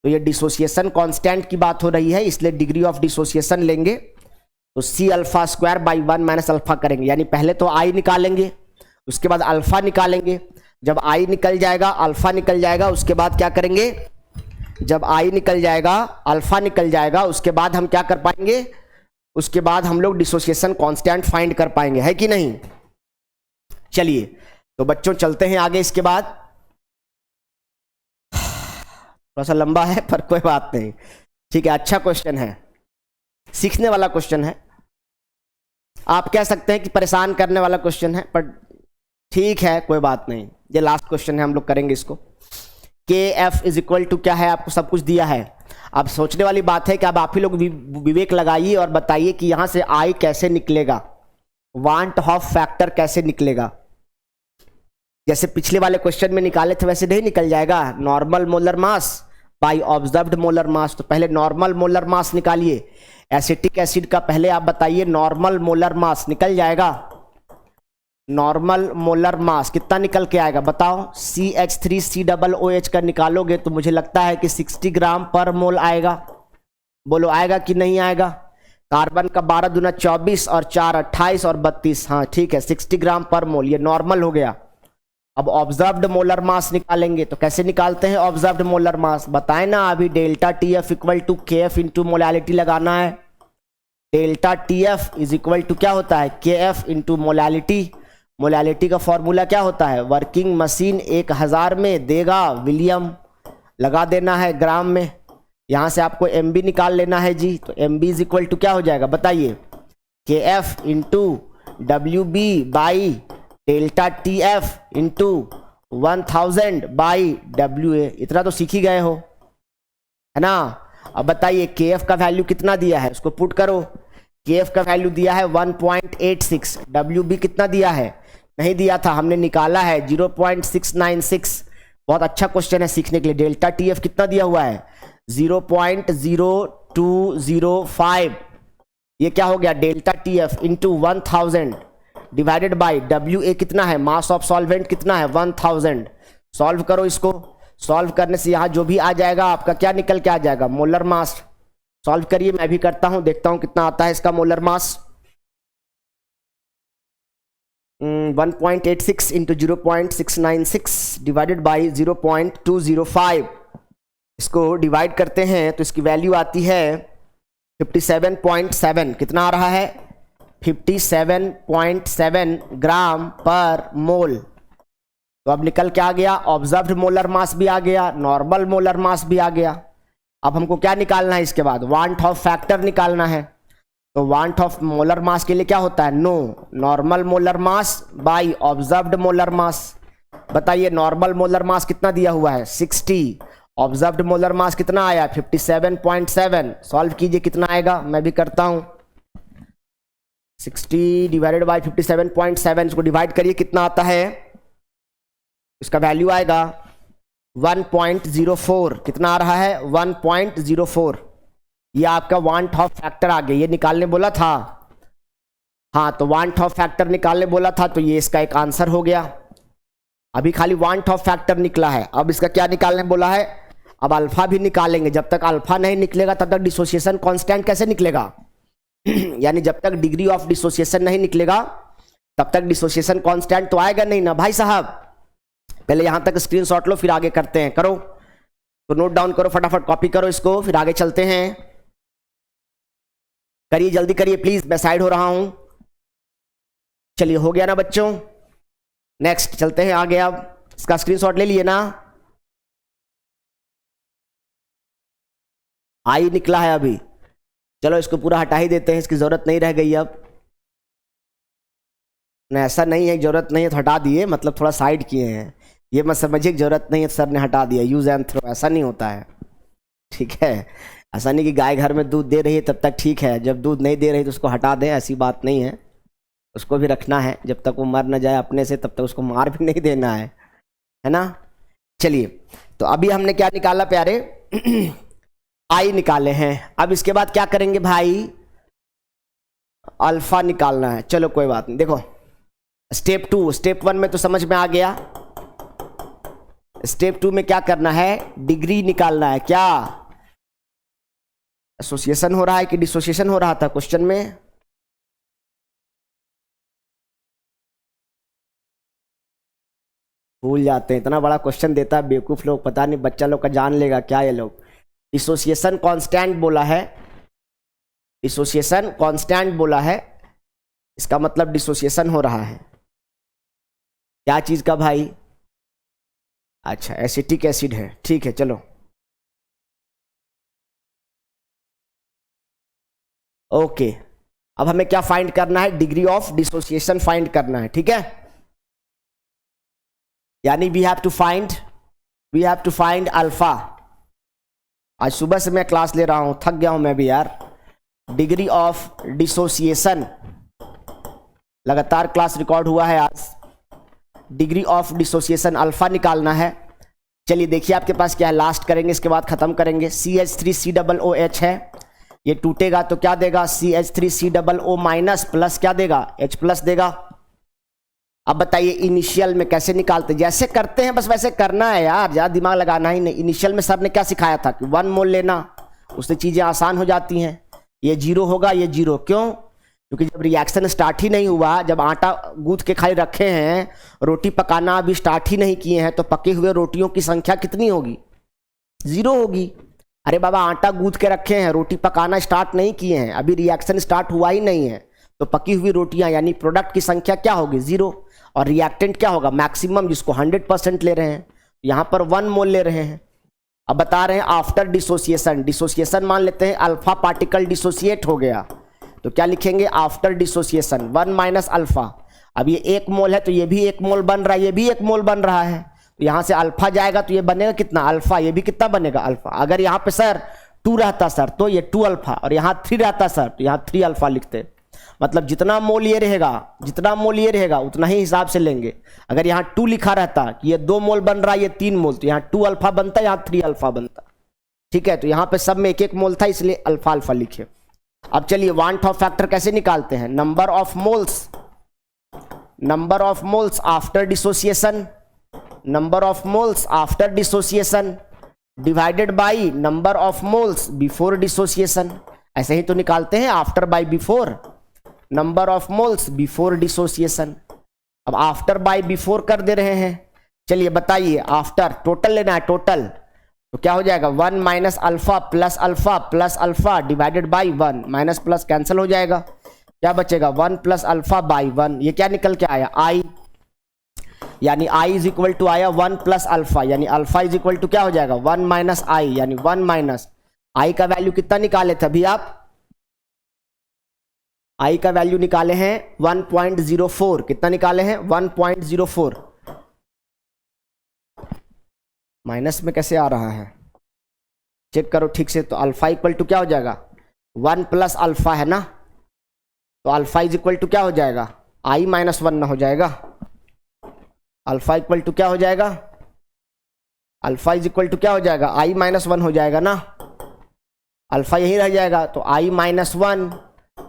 तो ये डिसोसिएशन कांस्टेंट की बात हो रही है, इसलिए डिग्री ऑफ डिसोसिएशन लेंगे तो C∝²/1 - अल्फा करेंगे, यानी पहले तो I निकालेंगे, उसके बाद अल्फा निकालेंगे। जब I निकल जाएगा, अल्फा निकल जाएगा, उसके बाद क्या करेंगे, जब I निकल जाएगा, अल्फा निकल जाएगा, उसके बाद हम क्या कर पाएंगे, उसके बाद हम लोग डिसोसिएशन कांस्टेंट फाइंड कर पाएंगे, है कि नहीं। चलिए तो बच्चों चलते हैं आगे। इसके बाद थोड़ा सा लंबा है पर कोई बात नहीं, ठीक है, अच्छा क्वेश्चन है, सीखने वाला क्वेश्चन है। आप कह सकते हैं कि परेशान करने वाला क्वेश्चन है, पर ठीक है, कोई बात नहीं। ये लास्ट क्वेश्चन है, हम लोग करेंगे इसको। KF = क्या है, आपको सब कुछ दिया है। अब सोचने वाली बात है कि अब आप ही लोग विवेक लगाइए और बताइए कि यहाँ से I कैसे निकलेगा, वांट ऑफ फैक्टर कैसे निकलेगा। जैसे पिछले वाले क्वेश्चन में निकाले थे वैसे नहीं निकल जाएगा। Normal molar mass by observed molar मास, तो पहले नॉर्मल मोलर मास निकालिए। एसिटिक एसिड का पहले आप बताइए नॉर्मल मोलर मास, निकल जाएगा। नॉर्मल मोलर मास कितना निकल के आएगा बताओ। CH3COOH का निकालोगे तो मुझे लगता है कि 60 ग्राम पर मोल आएगा। बोलो आएगा कि नहीं आएगा। कार्बन का 12 दूना 24 और 4 28 और 32, हाँ ठीक है, 60 ग्राम पर मोल, ये नॉर्मल हो गया। अब ऑब्जर्व्ड मोलर मास निकालेंगे, तो कैसे निकालते हैं ऑब्जर्व्ड मोलर मास, बताएं ना अभी। Delta TF = KF into molality लगाना है। डेल्टा TF = क्या होता है, KF इंटू मोलैलिटी। मोलैलिटी का फॉर्मूला क्या होता है, वर्किंग मशीन 1000 में देगा विलियम, लगा देना है ग्राम में। यहाँ से आपको MB निकाल लेना है जी, तो MB = क्या हो जाएगा बताइए, KF into WB by delta TF into 1000 by WA। इतना तो सीख ही गए हो, है ना। अब बताइए KF का वैल्यू कितना दिया है, उसको पुट करो। KF का वैल्यू दिया है 1.86, WB कितना दिया है, नहीं दिया था, हमने निकाला है 0.696, बहुत अच्छा क्वेश्चन है सीखने के लिए। डेल्टा टीएफ कितना दिया हुआ है? 0.0205। ये क्या हो गया? Delta TF into 1000 divided by W A कितना है? मास ऑफ सॉल्वेंट कितना है? 1000। सॉल्व करो इसको। सॉल्व करने से यहाँ जो भी आ जाएगा आपका क्या निकल के आ जाएगा? Molar mass. सॉल्व करिए, मैं भी करता हूं, देखता हूं कितना आता है इसका molar mass. 1.86 into 0.696 divided by 0.205। इसको डिवाइड करते हैं तो इसकी वैल्यू आती है 57.7। कितना आ रहा है? 57.7 ग्राम पर मोल। तो अब निकल के आ गया, ऑब्जर्व्ड मोलर मास भी आ गया, नॉर्मल मोलर मास भी आ गया। अब हमको क्या निकालना है इसके बाद? वांट ऑफ फैक्टर निकालना है। तो वांट ऑफ मोलर मास के लिए क्या होता है? No normal molar mass by observed molar mass. बताइए नॉर्मल मोलर मास कितना दिया हुआ है? 60। ऑब्जर्व्ड मोलर मास कितना आया? 57.7। सॉल्व कीजिए कितना आएगा, मैं भी करता हूं। 60 डिवाइडेड बाई 57.7, इसको डिवाइड करिए कितना आता है? इसका वैल्यू आएगा 1.04। कितना आ रहा है? 1.04। ये आपका वांट ऑफ फैक्टर आ गया। ये निकालने बोला था, हाँ, तो वांट ऑफ फैक्टर निकालने बोला था, तो ये इसका एक आंसर हो गया। अभी खाली वांट ऑफ फैक्टर निकला है, अब इसका क्या निकालने बोला है? अब अल्फा भी निकालेंगे। जब तक अल्फा नहीं निकलेगा तब तक डिसोसिएशन कांस्टेंट कैसे निकलेगा? यानी जब तक डिग्री ऑफ डिसोसिएशन नहीं निकलेगा तब तक डिसोसिएशन कांस्टेंट तो आएगा नहीं ना भाई साहब। पहले यहां तक स्क्रीनशॉट लो, फिर आगे करते हैं। करो तो नोट डाउन करो, फटाफट कॉपी करो इसको, फिर आगे चलते हैं। करिए, जल्दी करिए प्लीज, मैं साइड हो रहा हूं। चलिए, हो गया ना बच्चों? नेक्स्ट चलते हैं आगे। अब इसका स्क्रीनशॉट ले लिए ना? आई निकला है अभी। चलो इसको पूरा हटा ही देते हैं, इसकी जरूरत नहीं रह गई अब। ऐसा नहीं है जरूरत नहीं है तो हटा दिए, मतलब थोड़ा साइड किए हैं। ये मत समझिए जरूरत नहीं है सर ने हटा दिया, यूज एंड थ्रो, ऐसा नहीं होता है, ठीक है? ऐसा नहीं कि गाय घर में दूध दे रही है तब तक ठीक है, जब दूध नहीं दे रही तो उसको हटा दें, ऐसी बात नहीं है। उसको भी रखना है जब तक वो मर न जाए अपने से, तब तक उसको मार भी नहीं देना है ना? चलिए, तो अभी हमने क्या निकाला प्यारे? आई निकाले हैं। अब इसके बाद क्या करेंगे भाई? अल्फा निकालना है। चलो कोई बात नहीं, देखो स्टेप 2, स्टेप 1 में तो समझ में आ गया। स्टेप 2 में क्या करना है? डिग्री निकालना है। क्या एसोसिएशन हो रहा है कि डिसोसिएशन हो रहा था क्वेश्चन में? भूल जाते हैं, इतना बड़ा क्वेश्चन देता है बेवकूफ लोग, पता नहीं बच्चा लोग का जान लेगा क्या ये लोग। डिसोसिएशन कांस्टेंट बोला है, डिसोसिएशन कांस्टेंट बोला है, इसका मतलब डिसोसिएशन हो रहा है। क्या चीज का भाई? अच्छा, एसिटिक एसिड है, ठीक है। चलो ओके, अब हमें क्या फाइंड करना है? डिग्री ऑफ डिसोसिएशन फाइंड करना है, ठीक है? यानी we have to find alpha. आज सुबह से मैं क्लास ले रहा हूं, थक गया हूं मैं भी यार। डिग्री ऑफ डिसोसिएशन, लगातार क्लास रिकॉर्ड हुआ है आज। डिग्री ऑफ डिसोसिएशन अल्फा निकालना है। चलिए देखिए आपके पास क्या है, लास्ट करेंगे इसके बाद खत्म करेंगे। CH3COOH है, ये टूटेगा तो क्या देगा? CH3COO माइनस प्लस क्या देगा? H प्लस देगा। अब बताइए इनिशियल में कैसे निकालते? जैसे करते हैं बस वैसे करना है यार, ज्यादा दिमाग लगाना ही नहीं। इनिशियल में सर ने क्या सिखाया था कि 1 मोल लेना, उससे चीजें आसान हो जाती हैं। ये 0 होगा, ये 0 क्यों? क्योंकि जब रिएक्शन स्टार्ट ही नहीं हुआ, जब आटा गूंथ के खाली रखे हैं, रोटी पकाना अभी स्टार्ट ही नहीं किए हैं, तो पके हुए रोटियों की संख्या कितनी होगी? 0 होगी। अरे बाबा आटा गूंथ के रखे हैं, रोटी पकाना स्टार्ट नहीं किए हैं, अभी रिएक्शन स्टार्ट हुआ ही नहीं है, तो पकी हुई रोटियां यानी प्रोडक्ट की संख्या क्या होगी? 0। और रिएक्टेंट क्या होगा? मैक्सिमम, जिसको 100% ले रहे हैं, यहाँ पर 1 मोल ले रहे हैं। अब बता रहे हैं आफ्टर डिसोसिएशन, डिसोसिएशन मान लेते हैं अल्फा पार्टिकल डिसोसिएट हो गया, तो क्या लिखेंगे? After dissociation 1 minus alpha. अब ये 1 मोल है तो ये भी 1 मोल बन रहा है, ये भी 1 मोल बन रहा है, तो यहाँ से अल्फा जाएगा तो ये बनेगा कितना? अल्फा। ये भी कितना बनेगा? अल्फा। अगर यहाँ पे सर 2 रहता सर तो ये 2 अल्फा, और यहाँ 3 रहता सर तो यहाँ 3 अल्फा लिखते। मतलब जितना मोल ये रहेगा, जितना मोल ये रहेगा उतना ही हिसाब से लेंगे। अगर यहाँ 2 लिखा रहता कि ये 2 मोल बन रहा है, ये 3 मोल, तो यहाँ 2 अल्फा बनता, यहाँ 3 अल्फा बनता। ठीक है, तो यहाँ पे सब में एक एक मोल था, इसलिए अल्फा अल्फा लिखे। अब चलिए वन टॉप फैक्टर कैसे निकालते हैं। Number of moles after dissociation, number of moles after dissociation divided by number of moles before dissociation. ऐसे ही तो निकालते हैं, after by before, number of moles before dissociation. अब आफ्टर बाई बिफोर कर दे रहे हैं। चलिए बताइए, आफ्टर टोटल लेना है, टोटल तो क्या हो जाएगा 1 minus alpha plus alpha divided by 1, minus plus cancel हो जाएगा, क्या बचेगा 1 प्लस अल्फा बाई 1। ये क्या निकल के आया आई, यानी आई इज इक्वल टू आया 1 प्लस अल्फा, यानी अल्फा इज इक्वल टू क्या हो जाएगा 1 माइनस आई, यानी 1 माइनस आई का वैल्यू कितना निकाले थे अभी आप, आई का वैल्यू निकाले हैं 1.04। कितना निकाले हैं 1.04। माइनस में कैसे आ रहा है, चेक करो ठीक से। तो अल्फा इक्वल टू क्या हो जाएगा 1 प्लस अल्फा है ना, तो अल्फा इज इक्वल टू क्या हो जाएगा आई माइनस 1 ना हो जाएगा। अल्फा इक्वल टू क्या हो जाएगा, अल्फा इज इक्वल टू क्या हो जाएगा आई माइनस 1 हो जाएगा ना, अल्फा यही रह जाएगा। तो आई माइनस 1,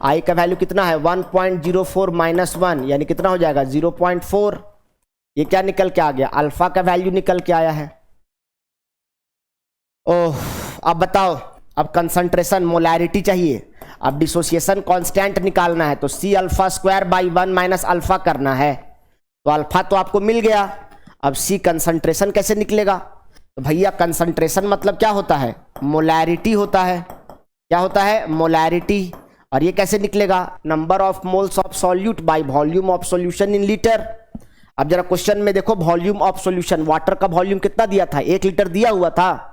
आई का वैल्यू कितना है 1.04 माइनस 1, यानी कितना हो जाएगा 0.4। ये क्या निकल के आ गया, अल्फा का वैल्यू निकल के आया है। ओह, अब बताओ, अब कंसंट्रेशन मोलैरिटी चाहिए, अब डिसोसिएशन कांस्टेंट निकालना है, तो C alpha square by 1 minus alpha करना है। तो अल्फा तो आपको मिल गया, अब सी कंसंट्रेशन कैसे निकलेगा। तो भैया कंसंट्रेशन मतलब क्या होता है, मोलैरिटी होता है। क्या होता है, मोलैरिटी। और ये कैसे निकलेगा, number of moles of solute by volume of solution in litre. अब जरा क्वेश्चन में देखो, वॉल्यूम ऑफ सॉल्यूशन, वाटर का वॉल्यूम कितना दिया था 1 लीटर दिया हुआ था,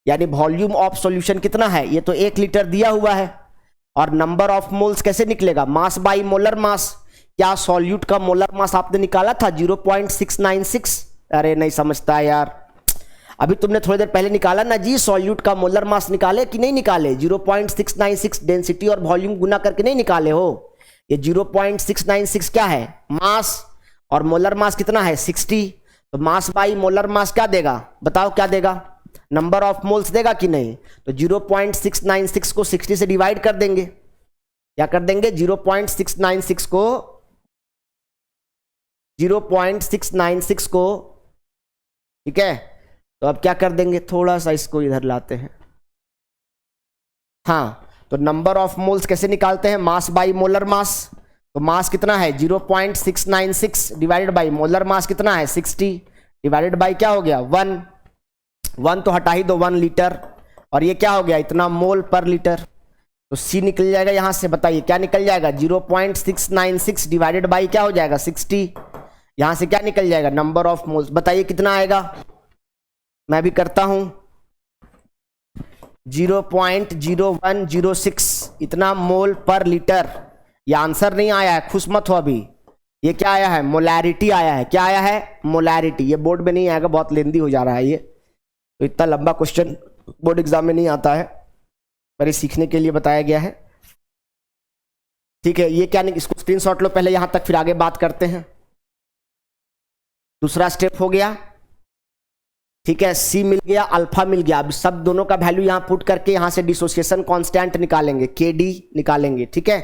यानी वॉल्यूम ऑफ सॉल्यूशन कितना है, ये तो 1 लीटर दिया हुआ है। और नंबर ऑफ मोल्स कैसे निकलेगा, मास बाई मोलर मास। क्या सॉल्यूट का मोलर मास आपने निकाला था 0.696, अरे नहीं समझता यार, अभी तुमने थोड़ी देर पहले निकाला ना जी, सॉल्यूट का मोलर मास निकाले कि नहीं निकाले, 0.696 डेंसिटी और वॉल्यूम गुना करके नहीं निकाले हो। ये 0.696 क्या है, मास, और मोलर मास कितना है 60। तो मास बाई मोलर मास क्या देगा, बताओ क्या देगा, नंबर ऑफ मोल्स देगा कि नहीं। तो 0.696 को 60 से डिवाइड कर देंगे, क्या कर देंगे 0.696 को 0.696 को, ठीक है। तो अब क्या कर देंगे, थोड़ा सा इसको इधर लाते हैं। हाँ, तो नंबर ऑफ मोल्स कैसे निकालते हैं, मास बाई मोलर मास। तो मास कितना है 0.696 डिवाइडेड बाई मोलर मास कितना है 60 डिवाइडेड बाई क्या हो गया 1 तो हटा ही दो 1 लीटर, और ये क्या हो गया इतना मोल पर लीटर। तो सी निकल जाएगा यहां से, बताइए क्या निकल जाएगा 0.696 डिवाइडेड बाई क्या हो जाएगा 60। यहां से क्या निकल जाएगा नंबर ऑफ मोल्स, बताइए कितना आएगा, मैं भी करता हूं 0.0106 इतना मोल पर लीटर। ये आंसर नहीं आया है, खुश मत हो अभी, ये क्या आया है मोलैरिटी आया है। क्या आया है मोलैरिटी, ये बोर्ड में नहीं आएगा, बहुत लेंदी हो जा रहा है ये, तो इतना लंबा क्वेश्चन बोर्ड एग्जाम में नहीं आता है, पर ये सीखने के लिए बताया गया है। ठीक है, ये क्या नहीं, इसको स्क्रीनशॉट लो पहले यहां तक, फिर आगे बात करते हैं। दूसरा स्टेप हो गया, ठीक है, सी मिल गया, अल्फा मिल गया। अब सब दोनों का वैल्यू यहां पुट करके यहां से डिसोसिएशन कांस्टेंट निकालेंगे, के डी निकालेंगे, ठीक है,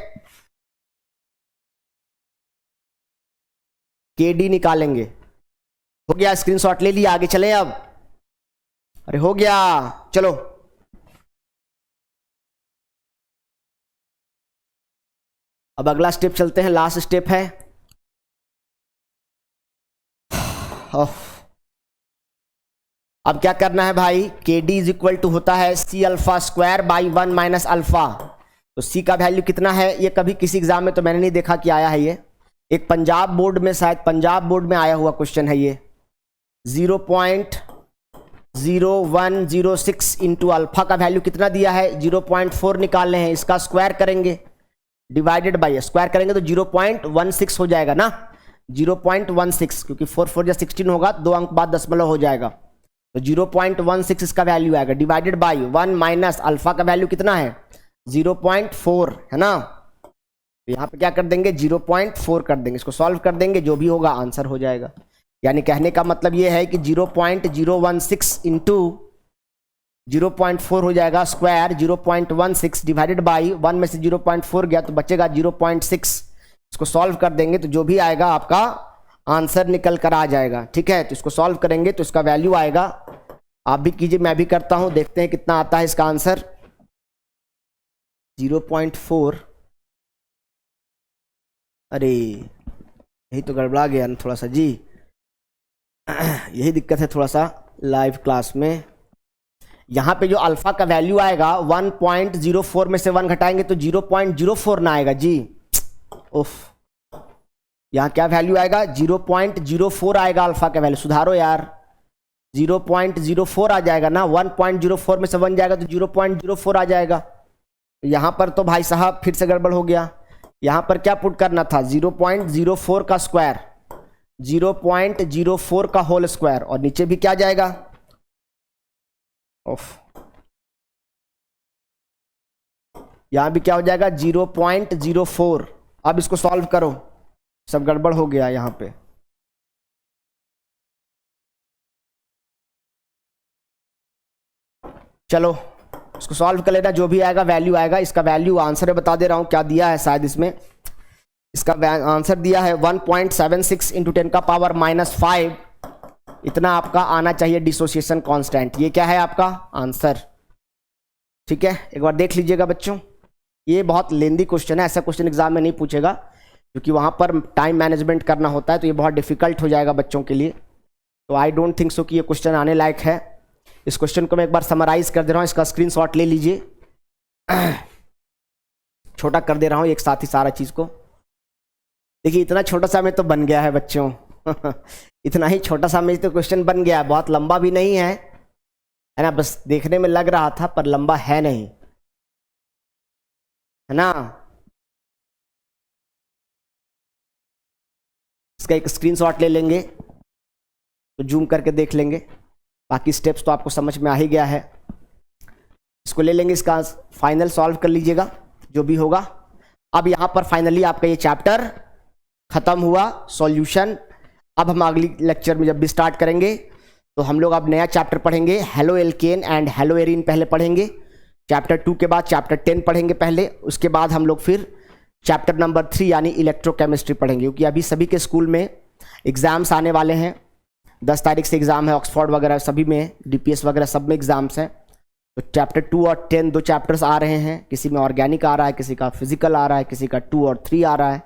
के डी निकालेंगे। हो गया, स्क्रीनशॉट ले लिया, आगे चले अब, अरे हो गया, चलो अब अगला स्टेप चलते हैं, लास्ट स्टेप है। अब क्या करना है भाई, के डी इज इक्वल टू होता है C alpha square by 1 minus alpha. तो सी का वैल्यू कितना है, ये कभी किसी एग्जाम में तो मैंने नहीं देखा कि आया है, ये एक पंजाब बोर्ड में, शायद पंजाब बोर्ड में आया हुआ क्वेश्चन है ये। 0.0106 इंटू अल्फा का वैल्यू कितना दिया है 0.4 निकालने हैं, इसका स्क्वायर करेंगे डिवाइडेड बाई, स्क्वायर करेंगे तो 0.16 हो जाएगा ना, 0.16, क्योंकि 4 4 या 16 होगा, 2 अंक बाद दशमलव हो जाएगा, तो 0.16 इसका वैल्यू आएगा डिवाइडेड बाई 1 माइनस अल्फा का वैल्यू कितना है 0.4 है ना। तो यहाँ पे क्या कर देंगे 0.4 कर देंगे, इसको सॉल्व कर देंगे, जो भी होगा आंसर हो जाएगा। यानी कहने का मतलब ये है कि 0.016 इंटू 0.4 हो जाएगा स्क्वायर, 0.16 डिवाइडेड बाई 1 में से 0.4 गया तो बचेगा 0.6। इसको सॉल्व कर देंगे तो जो भी आएगा आपका आंसर निकल कर आ जाएगा। ठीक है, तो इसको सॉल्व करेंगे तो इसका वैल्यू आएगा, आप भी कीजिए मैं भी करता हूं, देखते हैं कितना आता है इसका आंसर। 0.4, अरे यही तो गड़बड़ा गया ना थोड़ा सा जी, यही दिक्कत है थोड़ा सा लाइव क्लास में। यहाँ पे जो अल्फा का वैल्यू आएगा 1.04 में से 1 घटाएंगे तो 0.04 ना आएगा जी। उफ, यहाँ क्या वैल्यू आएगा 0.04 आएगा अल्फा का वैल्यू, सुधारो यार, 0.04 आ जाएगा ना, 1.04 में से 1 जाएगा तो 0.04 आ जाएगा। यहाँ पर तो भाई साहब फिर से गड़बड़ हो गया, यहाँ पर क्या पुट करना था 0.04 का स्क्वायर, 0.04 का होल स्क्वायर, और नीचे भी क्या जाएगा यहां भी क्या हो जाएगा 0.04। अब इसको सॉल्व करो, सब गड़बड़ हो गया यहां पे। चलो इसको सॉल्व कर लेना, जो भी आएगा वैल्यू आएगा। इसका वैल्यू आंसर बता दे रहा हूं क्या दिया है, शायद इसमें इसका आंसर दिया है 1.76 इंटू 10 का पावर -5, इतना आपका आना चाहिए डिसोसिएशन कांस्टेंट। ये क्या है आपका आंसर। ठीक है, एक बार देख लीजिएगा बच्चों, ये बहुत लेंदी क्वेश्चन है, ऐसा क्वेश्चन एग्जाम में नहीं पूछेगा क्योंकि वहां पर टाइम मैनेजमेंट करना होता है, तो ये बहुत डिफिकल्ट हो जाएगा बच्चों के लिए। तो आई डोंट थिंक सो कि ये क्वेश्चन आने लायक है। इस क्वेश्चन को मैं एक बार समराइज कर दे रहा हूँ, इसका स्क्रीनशॉट ले लीजिए, छोटा कर दे रहा हूँ एक साथ ही सारा चीज को। देखिए इतना छोटा सा में तो बन गया है बच्चों इतना ही छोटा सा में तो क्वेश्चन बन गया है, बहुत लंबा भी नहीं है, है ना, बस देखने में लग रहा था पर लंबा है नहीं, है ना। इसका एक स्क्रीनशॉट ले लेंगे तो जूम करके देख लेंगे, बाकी स्टेप्स तो आपको समझ में आ ही गया है। इसको ले लेंगे, इसका फाइनल सॉल्व कर लीजिएगा जो भी होगा। अब यहाँ पर फाइनली आपका ये चैप्टर खत्म हुआ, सॉल्यूशन। अब हम अगली लेक्चर में जब भी स्टार्ट करेंगे तो हम लोग अब नया चैप्टर पढ़ेंगे, halo alkane and hello arene पहले पढ़ेंगे, चैप्टर 2 के बाद चैप्टर 10 पढ़ेंगे पहले, उसके बाद हम लोग फिर चैप्टर नंबर 3 यानी इलेक्ट्रोकेमिस्ट्री पढ़ेंगे, क्योंकि अभी सभी के स्कूल में एग्जाम्स आने वाले हैं। 10 तारीख से एग्जाम है, ऑक्सफोर्ड वगैरह सभी में, DPS वगैरह सब में एग्जाम्स हैं। तो चैप्टर 2 और 10 दो चैप्टर्स आ रहे हैं, किसी में ऑर्गेनिक आ रहा है, किसी का फिजिकल आ रहा है, किसी का 2 और 3 आ रहा है।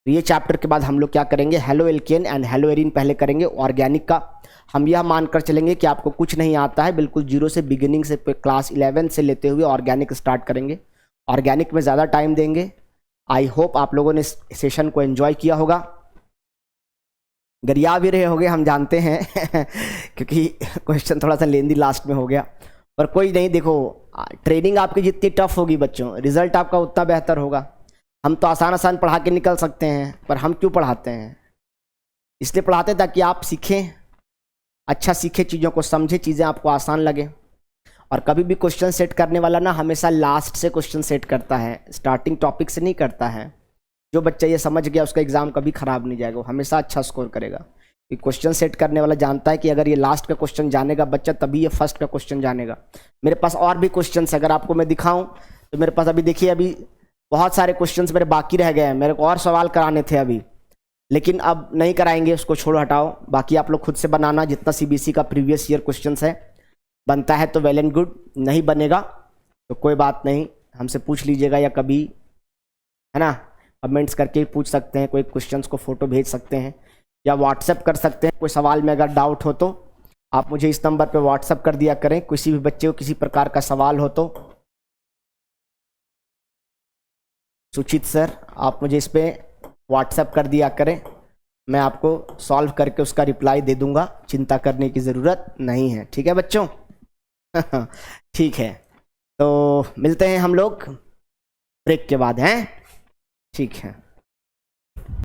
तो ये चैप्टर के बाद हम लोग क्या करेंगे, halo alkane and hello arene पहले करेंगे ऑर्गेनिक का। हम यह मानकर चलेंगे कि आपको कुछ नहीं आता है, बिल्कुल जीरो से बिगिनिंग से क्लास 11 से लेते हुए ऑर्गेनिक स्टार्ट करेंगे, ऑर्गेनिक में ज़्यादा टाइम देंगे। आई होप आप लोगों ने इस सेशन को एंजॉय किया होगा, गरिया भी रहे होगे हम जानते हैं क्योंकि क्वेश्चन थोड़ा सा लेंदी लास्ट में हो गया, पर कोई नहीं, देखो ट्रेनिंग आपकी जितनी टफ होगी बच्चों, रिजल्ट आपका उतना बेहतर होगा। हम तो आसान आसान पढ़ा के निकल सकते हैं, पर हम क्यों पढ़ाते हैं, इसलिए पढ़ाते हैं ताकि आप सीखें, अच्छा सीखें, चीज़ों को समझे, चीज़ें आपको आसान लगे। और कभी भी क्वेश्चन सेट करने वाला ना हमेशा लास्ट से क्वेश्चन सेट करता है, स्टार्टिंग टॉपिक से नहीं करता है। जो बच्चा ये समझ गया उसका एग्जाम कभी खराब नहीं जाएगा, वो हमेशा अच्छा स्कोर करेगा। कि क्वेश्चन सेट करने वाला जानता है कि अगर ये लास्ट का क्वेश्चन जानेगा बच्चा तभी ये फर्स्ट का क्वेश्चन जानेगा। मेरे पास और भी क्वेश्चन अगर आपको मैं दिखाऊं तो मेरे पास अभी देखिए, अभी बहुत सारे क्वेश्चंस मेरे बाकी रह गए हैं, मेरे को और सवाल कराने थे अभी, लेकिन अब नहीं कराएंगे, उसको छोड़ो हटाओ। बाकी आप लोग खुद से बनाना, जितना CBSE का प्रीवियस ईयर क्वेश्चंस है, बनता है तो वेल एंड गुड, नहीं बनेगा तो कोई बात नहीं, हमसे पूछ लीजिएगा, या कभी है ना कमेंट्स करके पूछ सकते हैं, कोई क्वेश्चंस को फोटो भेज सकते हैं या व्हाट्सएप कर सकते हैं। कोई सवाल में अगर डाउट हो तो आप मुझे इस नंबर पे व्हाट्सएप कर दिया करें, किसी भी बच्चे को किसी प्रकार का सवाल हो तो। सुचित सर आप मुझे इस पर व्हाट्सएप कर दिया करें, मैं आपको सॉल्व करके उसका रिप्लाई दे दूंगा, चिंता करने की ज़रूरत नहीं है। ठीक है बच्चों ठीक है, तो मिलते हैं हम लोग ब्रेक के बाद, हैं, ठीक है।